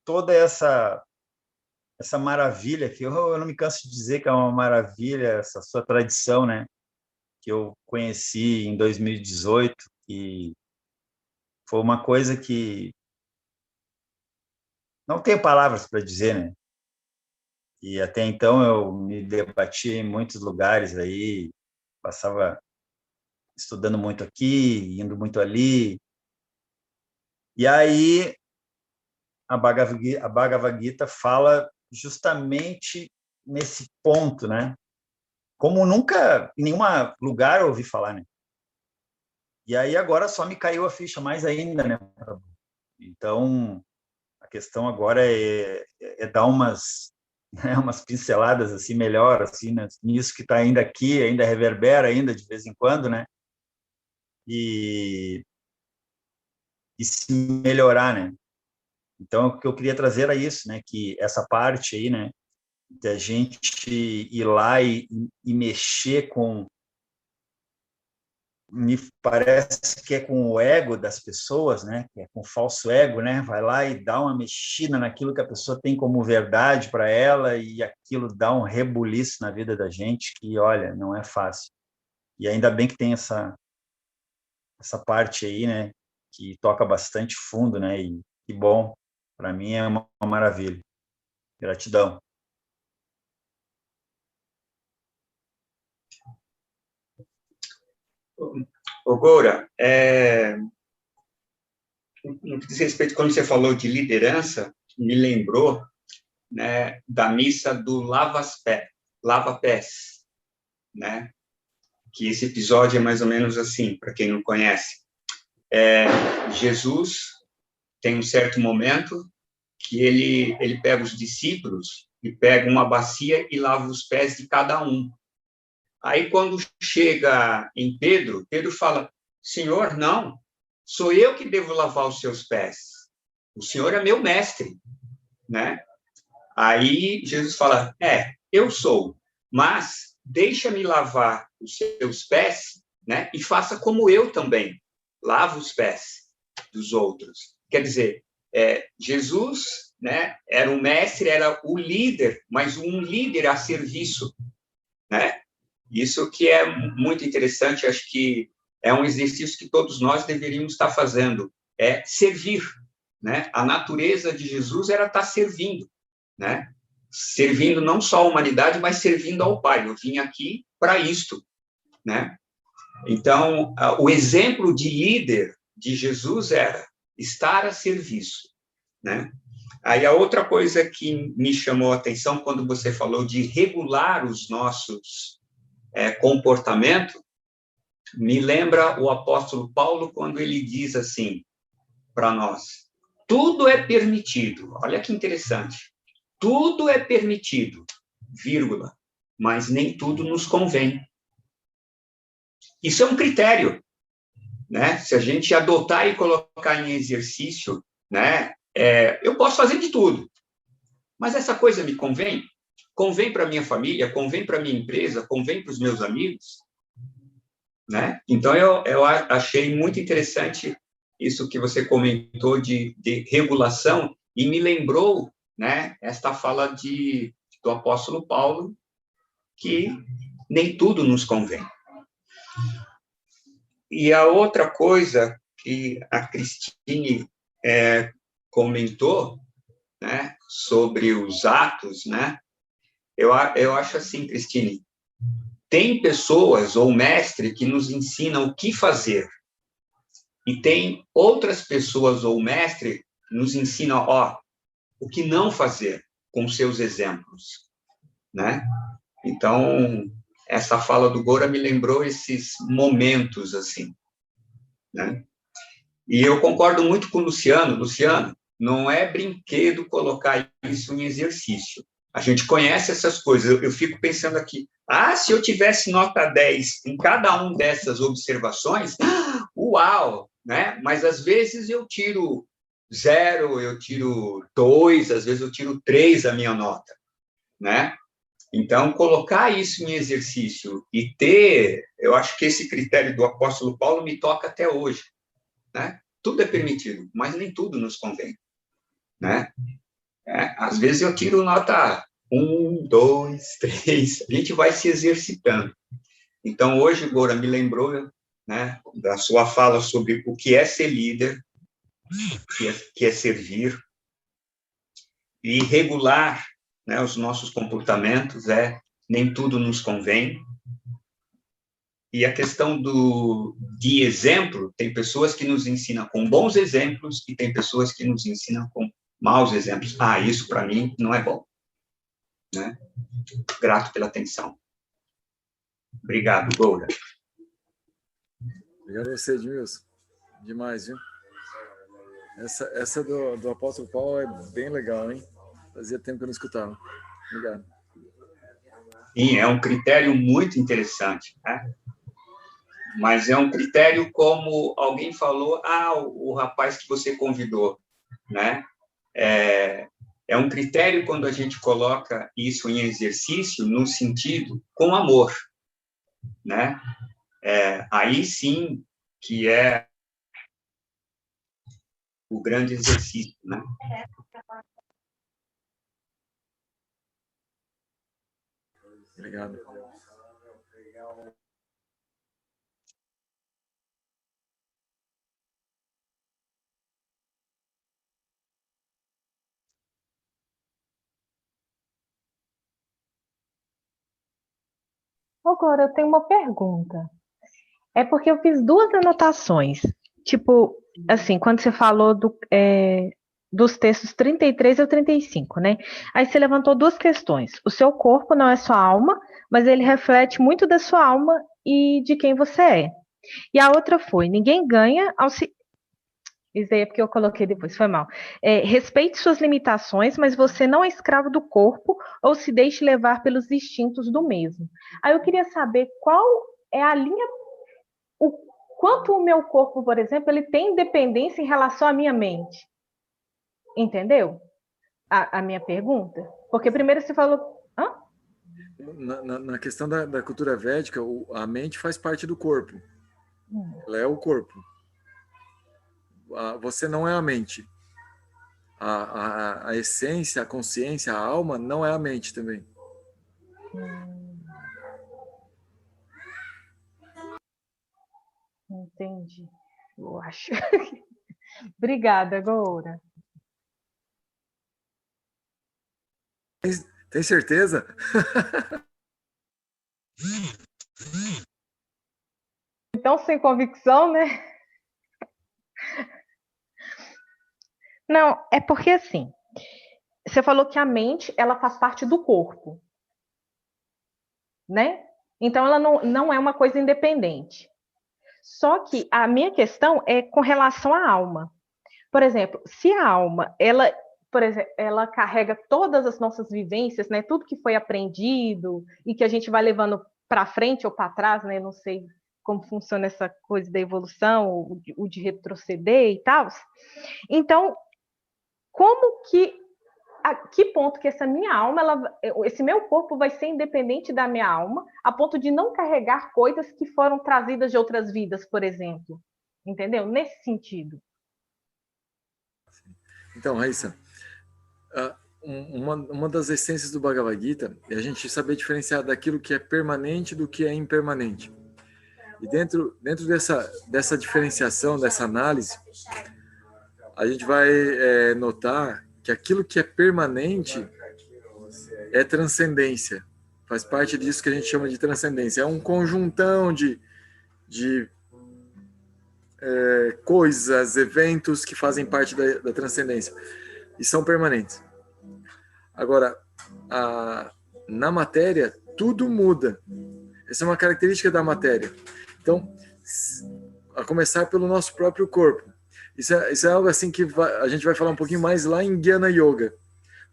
toda essa maravilha, que eu não me canso de dizer que é uma maravilha, essa sua tradição, né? Que eu conheci em 2018, e foi uma coisa que não tenho palavras para dizer, né? E até então eu me debati em muitos lugares aí, passava estudando muito aqui, indo muito ali. E aí a Bhagavad Gita fala justamente nesse ponto, né? Como nunca em nenhum lugar eu ouvi falar, né? E aí agora só me caiu a ficha mais ainda, né? Então, a questão agora é dar umas, né, umas pinceladas assim melhor assim, né, nisso que está ainda aqui, ainda reverbera ainda de vez em quando, né? E, e se melhorar, né? Então, o que eu queria trazer era isso, né? Que essa parte aí, né? Da gente ir lá e mexer com, me parece que é com o ego das pessoas, né? Que é com o falso ego, né? Vai lá e dá uma mexida naquilo que a pessoa tem como verdade para ela e aquilo dá um rebuliço na vida da gente que, olha, não é fácil. E ainda bem que tem essa parte aí, né? Que toca bastante fundo, né? E que bom, para mim é uma maravilha. Gratidão. Ô, Goura, no que diz respeito, quando você falou de liderança, me lembrou, né, da missa do lava-pés, né? Que esse episódio é mais ou menos assim, para quem não conhece. Jesus tem um certo momento que ele pega os discípulos e pega uma bacia e lava os pés de cada um. Aí, quando chega em Pedro, Pedro fala, Senhor, não, sou eu que devo lavar os seus pés. O Senhor é meu mestre, né? Aí, Jesus fala, eu sou, mas deixa-me lavar os seus pés, né? E faça como eu também, lava os pés dos outros. Quer dizer, Jesus, né, era o mestre, era o líder, mas um líder a serviço, né? Isso que é muito interessante, acho que é um exercício que todos nós deveríamos estar fazendo, é servir, né? A natureza de Jesus era estar servindo, né? Servindo não só a humanidade, mas servindo ao Pai. Eu vim aqui para isto, né? Então, o exemplo de líder de Jesus era estar a serviço, né? Aí a outra coisa que me chamou a atenção quando você falou de regular os nossos comportamento, me lembra o apóstolo Paulo quando ele diz assim para nós, tudo é permitido, olha que interessante, tudo é permitido, vírgula, mas nem tudo nos convém. Isso é um critério, né? Se a gente adotar e colocar em exercício, né? Eu posso fazer de tudo, mas essa coisa me convém? Convém para minha família, convém para minha empresa, convém para os meus amigos, né? Então eu achei muito interessante isso que você comentou de regulação e me lembrou, né? Esta fala do apóstolo Paulo que nem tudo nos convém. E a outra coisa que a Cristine comentou, né? Sobre os atos, né? Eu acho assim, Cristine, tem pessoas ou mestre que nos ensinam o que fazer. E tem outras pessoas ou mestre que nos ensinam, o que não fazer com seus exemplos, né? Então, essa fala do Gora me lembrou esses momentos, assim, né? E eu concordo muito com o Luciano. Luciano, não é brinquedo colocar isso em exercício. A gente conhece essas coisas. Eu fico pensando aqui, se eu tivesse nota 10 em cada uma dessas observações, uau, né? Mas às vezes eu tiro 0, eu tiro 2, às vezes eu tiro 3 a minha nota, né? Então, colocar isso em exercício e eu acho que esse critério do apóstolo Paulo me toca até hoje, né? Tudo é permitido, mas nem tudo nos convém, né? Às vezes eu tiro nota 1, 2, 3, a gente vai se exercitando. Então, hoje, Gora, me lembrou, né, da sua fala sobre o que é ser líder, que é servir, e regular, né, os nossos comportamentos, nem tudo nos convém. E a questão de exemplo, tem pessoas que nos ensinam com bons exemplos e tem pessoas que nos ensinam com maus exemplos. Isso para mim não é bom, né? Grato pela atenção. Obrigado, Goura. Obrigado a você, Edmilson. Demais, viu? Essa do apóstolo Paulo é bem legal, hein? Fazia tempo que eu não escutava. Obrigado. Sim, é um critério muito interessante, né? Mas é um critério, como alguém falou, o rapaz que você convidou, né? É um critério quando a gente coloca isso em exercício no sentido com amor, né? Aí sim que é o grande exercício, né? Obrigado. Agora, eu tenho uma pergunta. É porque eu fiz duas anotações. tipo, assim, quando você falou dos textos 33 ao 35, né? Aí você levantou duas questões. O seu corpo não é sua alma, mas ele reflete muito da sua alma e de quem você é. E a outra foi: ninguém ganha ao se. Isso aí é porque eu coloquei depois, foi mal. Respeite suas limitações, mas você não é escravo do corpo ou se deixe levar pelos instintos do mesmo. Aí eu queria saber qual é a linha, o quanto o meu corpo, por exemplo, ele tem independência em relação à minha mente. Entendeu? A minha pergunta? Porque primeiro você falou. Hã? Na questão da cultura védica, a mente faz parte do corpo. Ela é o corpo. Você não é a mente. A essência, a consciência, a alma não é a mente também. Entendi. Eu acho. Obrigada, Goura. Tem certeza? Então, sem convicção, né? Não, é porque assim, você falou que a mente, ela faz parte do corpo, né? Então, ela não é uma coisa independente. Só que a minha questão é com relação à alma. Por exemplo, se a alma, ela carrega todas as nossas vivências, né? Tudo que foi aprendido e que a gente vai levando para frente ou para trás, né? Não sei como funciona essa coisa da evolução, o de retroceder e tal. Então, a que ponto que essa minha alma, esse meu corpo vai ser independente da minha alma, a ponto de não carregar coisas que foram trazidas de outras vidas, por exemplo? Entendeu? Nesse sentido. Então, Raíssa, uma das essências do Bhagavad Gita é a gente saber diferenciar daquilo que é permanente do que é impermanente. E dentro dessa diferenciação, dessa análise, a gente vai notar que aquilo que é permanente é transcendência. Faz parte disso que a gente chama de transcendência. É um conjuntão de coisas, eventos que fazem parte da transcendência e são permanentes. Agora, na matéria, tudo muda. Essa é uma característica da matéria. Então, a começar pelo nosso próprio corpo. Isso é algo assim que a gente vai falar um pouquinho mais lá em Jnana Yoga.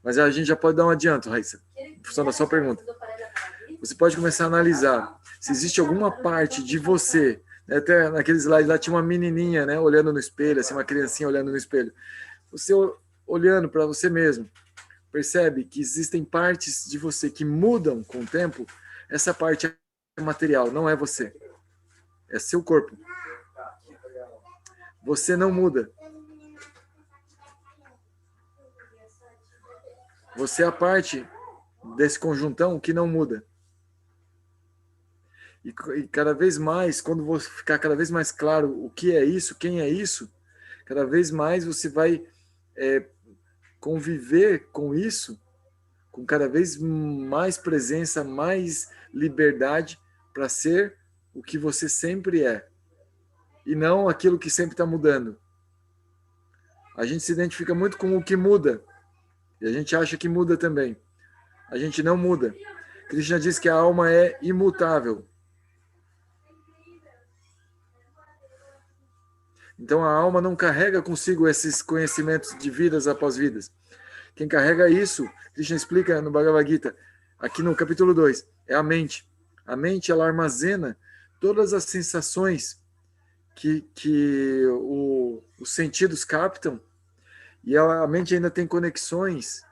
Mas a gente já pode dar um adianto, Raíssa, em função da sua pergunta. Você pode começar a analisar se existe alguma parte de você, né, até naquele slide lá tinha uma menininha, né, olhando no espelho, assim, uma criancinha olhando no espelho. Você olhando para você mesmo, percebe que existem partes de você que mudam com o tempo. Essa parte é material, não é você. É seu corpo. Você não muda. Você é a parte desse conjuntão que não muda. E cada vez mais, quando você ficar cada vez mais claro o que é isso, quem é isso, cada vez mais você vai conviver com isso, com cada vez mais presença, mais liberdade para ser o que você sempre é. E não aquilo que sempre está mudando. A gente se identifica muito com o que muda. E a gente acha que muda também. A gente não muda. Krishna diz que a alma é imutável. Então a alma não carrega consigo esses conhecimentos de vidas após vidas. Quem carrega isso, Krishna explica no Bhagavad Gita, aqui no capítulo 2, é a mente. A mente, ela armazena todas as sensações que os sentidos captam, e a mente ainda tem conexões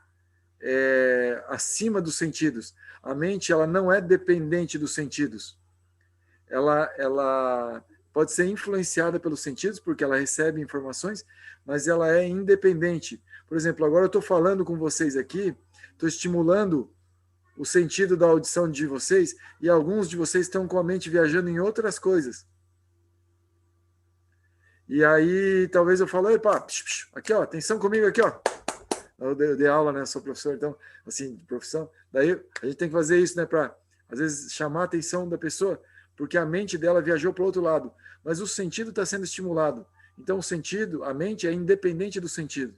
acima dos sentidos. A mente, ela não é dependente dos sentidos. Ela pode ser influenciada pelos sentidos, porque ela recebe informações, mas ela é independente. Por exemplo, agora eu estou falando com vocês aqui, estou estimulando o sentido da audição de vocês, e alguns de vocês estão com a mente viajando em outras coisas. E aí, talvez eu falo, epa, aqui, ó, atenção comigo aqui, ó. Eu dei aula, né? Sou professor, então, assim, de profissão. Daí a gente tem que fazer isso, né? Para, às vezes, chamar a atenção da pessoa, porque a mente dela viajou para o outro lado. Mas o sentido está sendo estimulado. Então, o sentido, a mente é independente do sentido.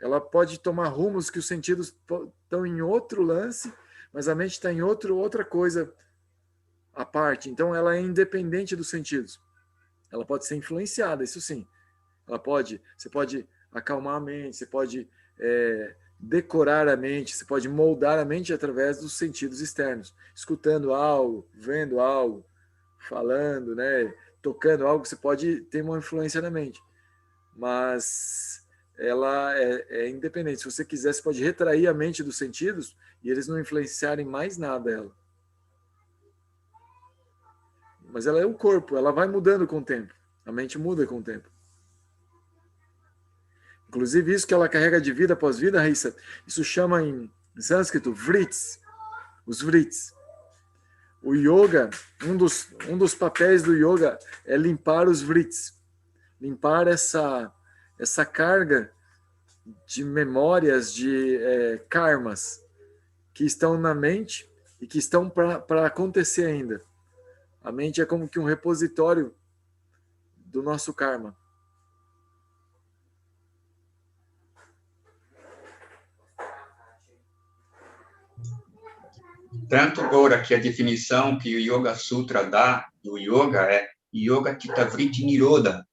Ela pode tomar rumos que os sentidos estão em outro lance, mas a mente está em outra coisa à parte. Então, ela é independente dos sentidos. Ela pode ser influenciada, isso sim. Você pode acalmar a mente, você pode decorar a mente, você pode moldar a mente através dos sentidos externos, escutando algo, vendo algo, falando, né, tocando algo, você pode ter uma influência na mente. Mas ela é independente. Se você quiser, você pode retrair a mente dos sentidos e eles não influenciarem mais nada ela. Mas ela é o corpo, ela vai mudando com o tempo. A mente muda com o tempo. Inclusive, isso que ela carrega de vida após vida, Raíssa, isso chama em sânscrito vrits, os vrits. O yoga, um dos papéis do yoga é limpar os vrits, limpar essa carga de memórias, de karmas que estão na mente e que estão para acontecer ainda. A mente é como que um repositório do nosso karma. Tanto agora que a definição que o Yoga Sutra dá do yoga é Yoga Chitta Vritti Nirodha,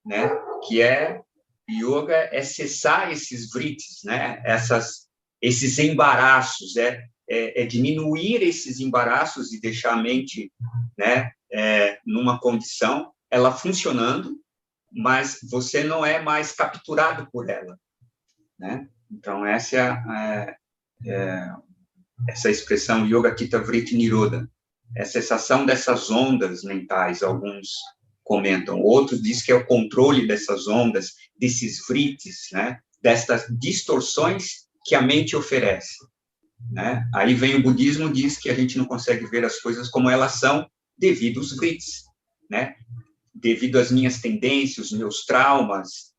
né? Que yoga é cessar esses vritis, né? Esses embaraços, diminuir esses embaraços e deixar a mente, né, numa condição, ela funcionando, mas você não é mais capturado por ela, né? Então, essa essa expressão Yoga Chitta Vritti Nirodha, é a cessação dessas ondas mentais, alguns comentam, outros dizem que é o controle dessas ondas, desses vritis, né, dessas distorções que a mente oferece, né? Aí vem o budismo, diz que a gente não consegue ver as coisas como elas são devido aos vritis, né? Devido às minhas tendências, os meus traumas,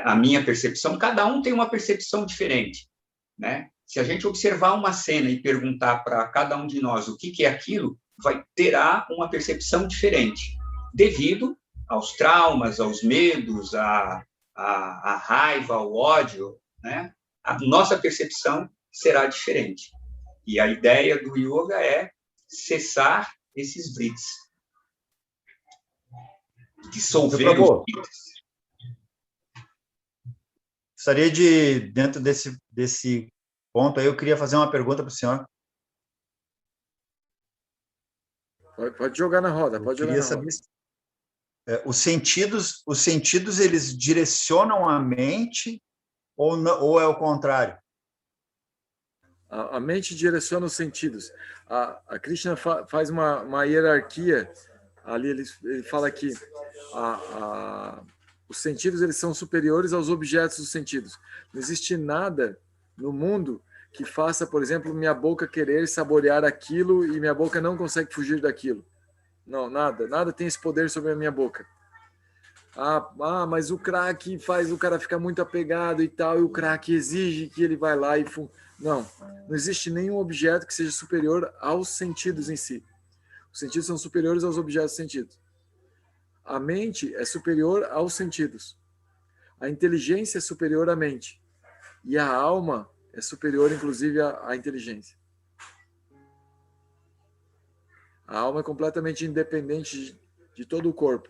a minha percepção, cada um tem uma percepção diferente, né? Se a gente observar uma cena e perguntar para cada um de nós o que é aquilo, terá uma percepção diferente, devido aos traumas, aos medos, à raiva, ao ódio, né? A nossa percepção será diferente. E a ideia do yoga é cessar esses vritis, dissolver os vritis. Gostaria dentro desse ponto aí, eu queria fazer uma pergunta para o senhor. Pode jogar na roda, pode jogar na roda. Os sentidos, eles direcionam a mente ou é o contrário? A mente direciona os sentidos. A Krishna faz uma hierarquia. Ali ele fala que os sentidos eles são superiores aos objetos dos sentidos. Não existe nada no mundo que faça, por exemplo, minha boca querer saborear aquilo e minha boca não consegue fugir daquilo. Não, nada tem esse poder sobre a minha boca. Mas o crack faz o cara ficar muito apegado e tal, e o crack exige que ele vai lá e... Não existe nenhum objeto que seja superior aos sentidos em si. Os sentidos são superiores aos objetos sentidos. A mente é superior aos sentidos. A inteligência é superior à mente. E a alma é superior, inclusive, à inteligência. A alma é completamente independente de todo o corpo.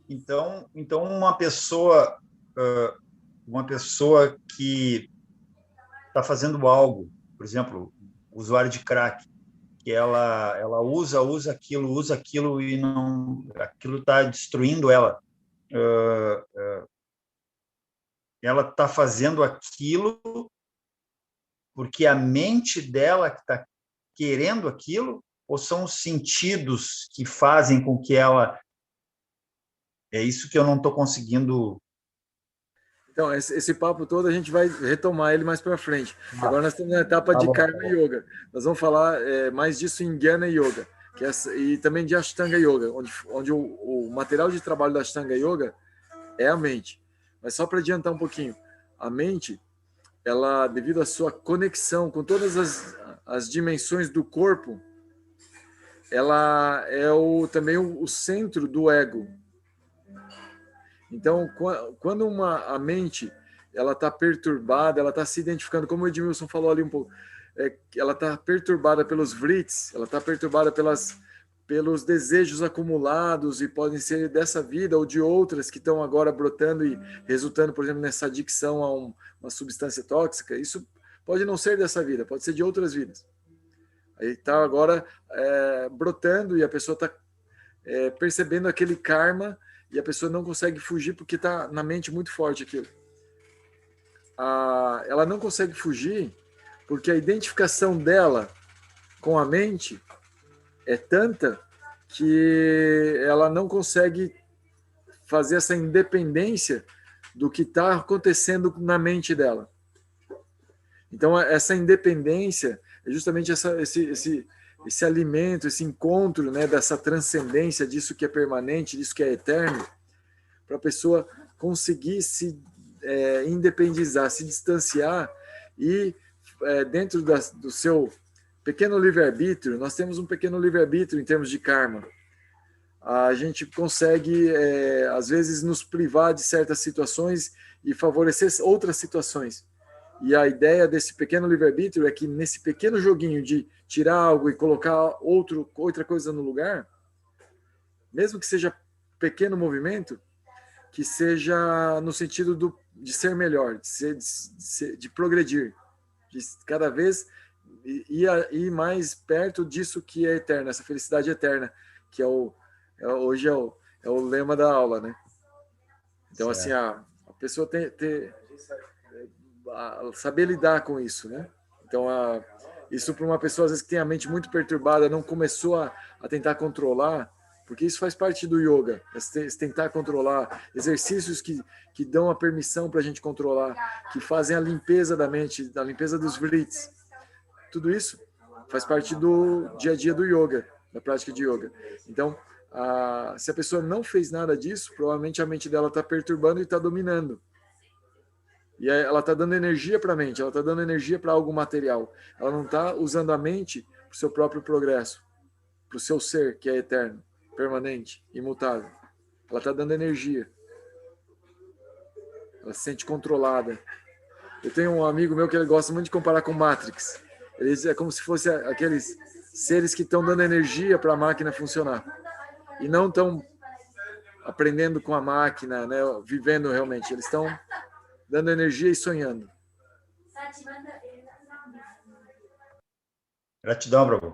Então uma pessoa que está fazendo algo, por exemplo, usuário de crack, que ela usa aquilo e não, aquilo está destruindo ela. Ela está fazendo aquilo porque a mente dela está querendo aquilo, ou são os sentidos que fazem com que ela... É isso que eu não estou conseguindo... Então, esse papo todo a gente vai retomar ele mais para frente. Agora nós estamos na etapa de Karma Yoga. Nós vamos falar mais disso em Jnana Yoga, e também de Ashtanga Yoga, onde o material de trabalho da Ashtanga Yoga é a mente. Mas só para adiantar um pouquinho, a mente, ela, devido à sua conexão com todas as dimensões do corpo, ela é também o centro do ego. Então, quando a mente ela está perturbada, ela está se identificando, como o Edmilson falou ali um pouco, ela está perturbada pelos vrits, ela está perturbada pelos desejos acumulados, e podem ser dessa vida ou de outras que estão agora brotando e resultando, por exemplo, nessa adicção a uma substância tóxica. Isso pode não ser dessa vida, pode ser de outras vidas. Aí está agora brotando, e a pessoa está percebendo aquele karma, e a pessoa não consegue fugir porque está na mente muito forte aquilo. Ela não consegue fugir porque a identificação dela com a mente é tanta que ela não consegue fazer essa independência do que está acontecendo na mente dela. Então, essa independência é justamente esse alimento, esse encontro, né, dessa transcendência, disso que é permanente, disso que é eterno, para a pessoa conseguir se independizar, se distanciar, e dentro do seu pequeno livre-arbítrio, nós temos um pequeno livre-arbítrio em termos de karma. A gente consegue, às vezes, nos privar de certas situações e favorecer outras situações. E a ideia desse pequeno livre-arbítrio é que nesse pequeno joguinho de tirar algo e colocar outra coisa no lugar, mesmo que seja pequeno movimento, que seja no sentido de ser melhor, de progredir, de cada vez ir mais perto disso que é eterno, essa felicidade eterna, que hoje é o lema da aula, né? Então, certo. Assim, a pessoa saber lidar com isso, né? Então, isso para uma pessoa, às vezes, que tem a mente muito perturbada, não começou a tentar controlar, porque isso faz parte do yoga, tentar controlar, exercícios que dão a permissão para a gente controlar, que fazem a limpeza da mente, a limpeza dos vrits. Tudo isso faz parte do dia a dia do yoga, da prática de yoga. Então, se a pessoa não fez nada disso, provavelmente a mente dela está perturbando e está dominando. E aí ela está dando energia para a mente, ela está dando energia para algo material. Ela não está usando a mente para o seu próprio progresso, para o seu ser, que é eterno, permanente, imutável. Ela está dando energia. Ela se sente controlada. Eu tenho um amigo meu que ele gosta muito de comparar com Matrix. Eles é como se fossem aqueles seres que estão dando energia para a máquina funcionar. E não estão aprendendo com a máquina, né, vivendo realmente. Eles estão dando energia e sonhando. Gratidão, Prabhu.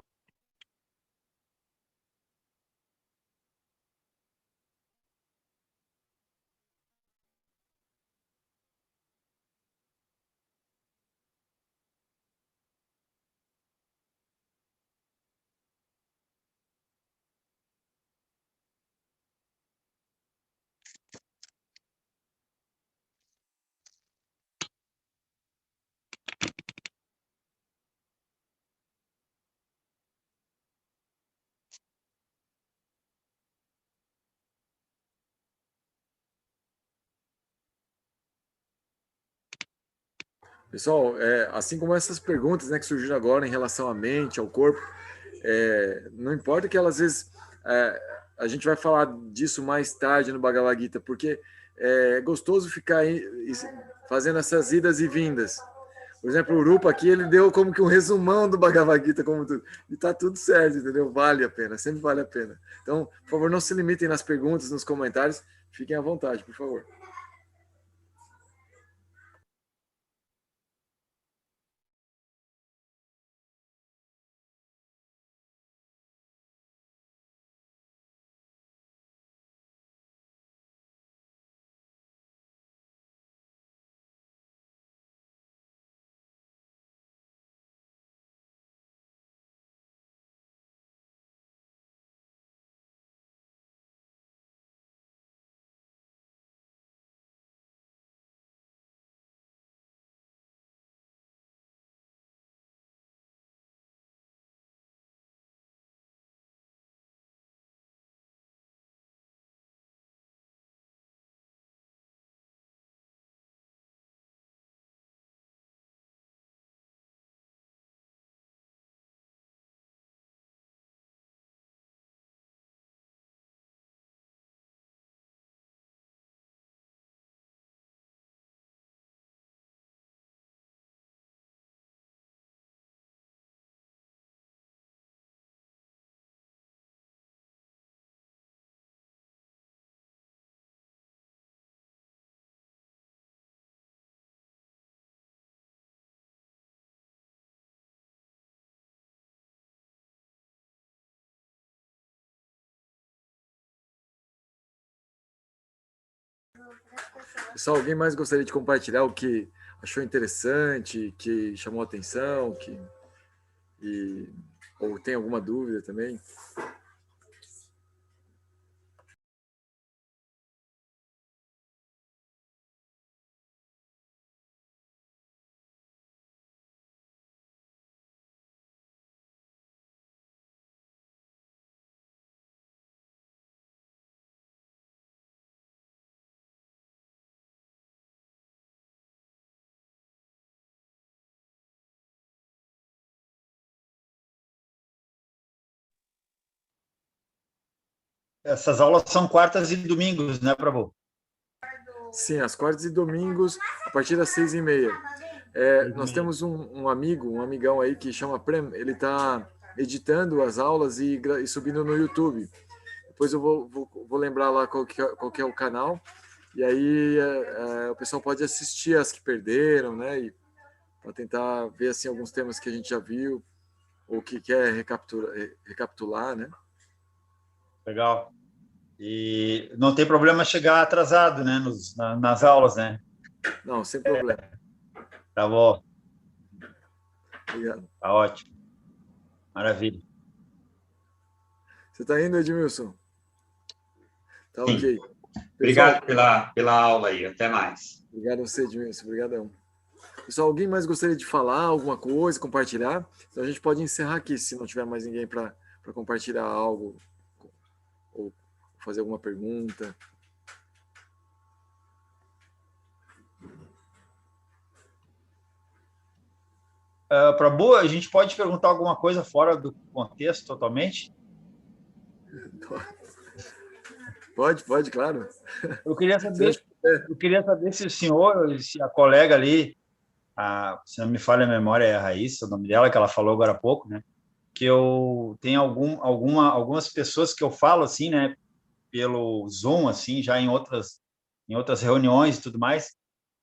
Pessoal, assim como essas perguntas, né, que surgiram agora em relação à mente, ao corpo, não importa que elas, às vezes, a gente vai falar disso mais tarde no Bhagavad Gita, porque é gostoso ficar fazendo essas idas e vindas. Por exemplo, o Rupa aqui, ele deu como que um resumão do Bhagavad Gita, como tudo. E tá tudo certo, entendeu? Vale a pena, sempre vale a pena. Então, por favor, não se limitem nas perguntas, nos comentários. Fiquem à vontade, por favor. Pessoal, alguém mais gostaria de compartilhar o que achou interessante, que chamou a atenção, ou tem alguma dúvida também? Essas aulas são quartas e domingos, né, Prabhu? Sim, às quartas e domingos, a partir das 6h30. Nós temos um amigão aí que chama Prem, ele está editando as aulas e subindo no YouTube. Depois eu vou lembrar lá qual que é o canal, e aí o pessoal pode assistir as que perderam, né? E para tentar ver assim, alguns temas que a gente já viu, ou que quer recapitular, né? Legal. E não tem problema chegar atrasado, né, nas aulas, né? Não, sem problema. Tá bom. Obrigado. Tá ótimo. Maravilha. Você está indo, Edmilson? Tá ok. Pessoal, obrigado pela aula aí. Até mais. Obrigado a você, Edmilson. Obrigadão. Pessoal, alguém mais gostaria de falar alguma coisa, compartilhar? Então a gente pode encerrar aqui, se não tiver mais ninguém para compartilhar algo ou fazer alguma pergunta. Prabhu, a gente pode perguntar alguma coisa fora do contexto totalmente? Pode, claro. Eu queria saber se o senhor, se a colega ali, se não me falha a memória, é a Raíssa, o nome dela, que ela falou agora há pouco, né? Que eu tenho algumas pessoas que eu falo assim, né? Pelo Zoom, assim, já em outras reuniões e tudo mais,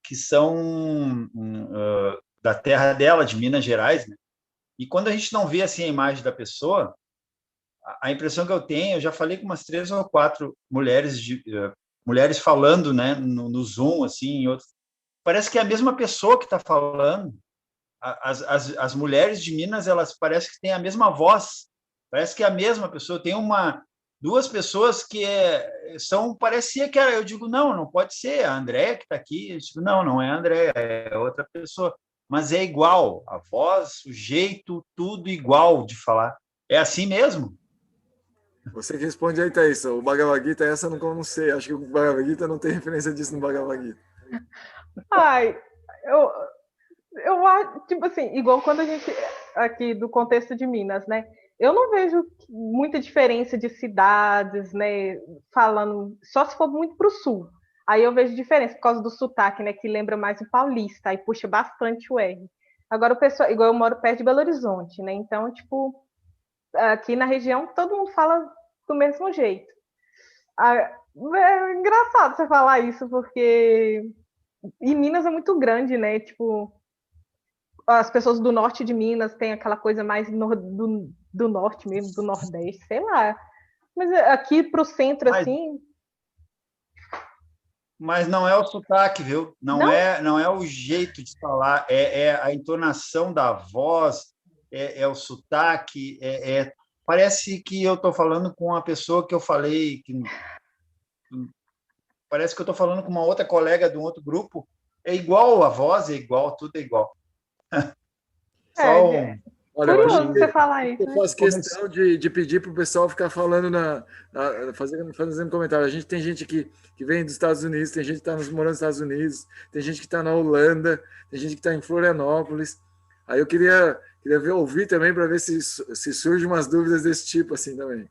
que são da terra dela, de Minas Gerais, né? E quando a gente não vê assim a imagem da pessoa, a impressão que eu tenho, eu já falei com umas 3 ou 4 mulheres falando, né, no Zoom, assim, em outros, parece que é a mesma pessoa que está falando. As mulheres de Minas, elas parecem que têm a mesma voz, parece que é a mesma pessoa. Tem duas pessoas que parecia que era, eu digo, não pode ser a Andréia que está aqui, eu digo, não é a Andréia, é outra pessoa, mas é igual, a voz, o jeito, tudo igual de falar. É assim mesmo? Você que responde aí, Thaís. O Bhagavad Gita, essa eu não sei. Acho que o Bhagavad Gita não tem referência disso no Bhagavad Gita. Ai, eu acho, tipo assim, igual quando a gente, aqui do contexto de Minas, né? Eu não vejo muita diferença de cidades, né? Falando, só se for muito para o sul. Aí eu vejo diferença por causa do sotaque, né? Que lembra mais o paulista, aí puxa bastante o R. Agora o pessoal, igual eu moro perto de Belo Horizonte, né? Então, tipo, aqui na região todo mundo fala do mesmo jeito. É engraçado você falar isso, porque em Minas é muito grande, né? Tipo, as pessoas do norte de Minas têm aquela coisa mais do norte mesmo, do nordeste, sei lá. Mas aqui pro centro, assim... Mas não é o sotaque, viu? Não é o jeito de falar, é a entonação da voz, é o sotaque, parece que eu estou falando com uma pessoa que eu falei, parece que eu estou falando com uma outra colega de um outro grupo, é igual a voz, é igual, tudo é igual. Olha, curioso você falar isso. Eu faço questão de pedir para o pessoal ficar falando, fazendo comentário. A gente tem gente que vem dos Estados Unidos, tem gente que está morando nos Estados Unidos, tem gente que está na Holanda, tem gente que está em Florianópolis. Aí eu queria ouvir também para ver se surgem umas dúvidas desse tipo assim também.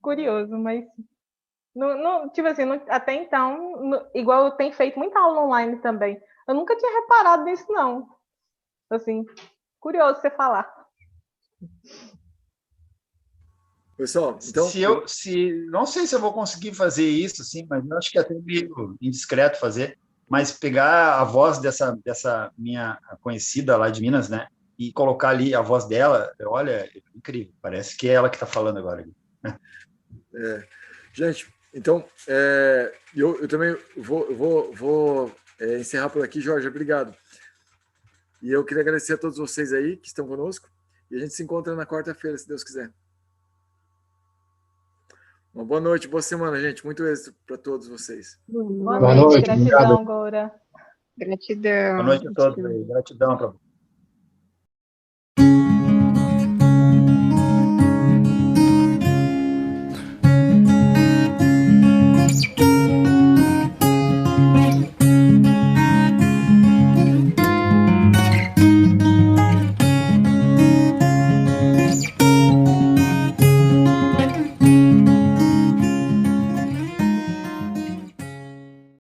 Curioso, mas tipo assim, até então, igual eu tenho feito muita aula online também. Eu nunca tinha reparado nisso, não. Assim, curioso você falar. Pessoal, então... Não sei se eu vou conseguir fazer isso, assim, mas eu acho que é até meio indiscreto fazer, mas pegar a voz dessa minha conhecida lá de Minas, né, e colocar ali a voz dela, olha, é incrível, parece que é ela que está falando agora. Gente, então, eu também vou encerrar por aqui, Jorge, obrigado. E eu queria agradecer a todos vocês aí que estão conosco, e a gente se encontra na quarta-feira, se Deus quiser. Uma boa noite, boa semana, gente. Muito êxito para todos vocês. Boa noite, gratidão, Goura. Gratidão. Boa noite a todos aí. Gratidão para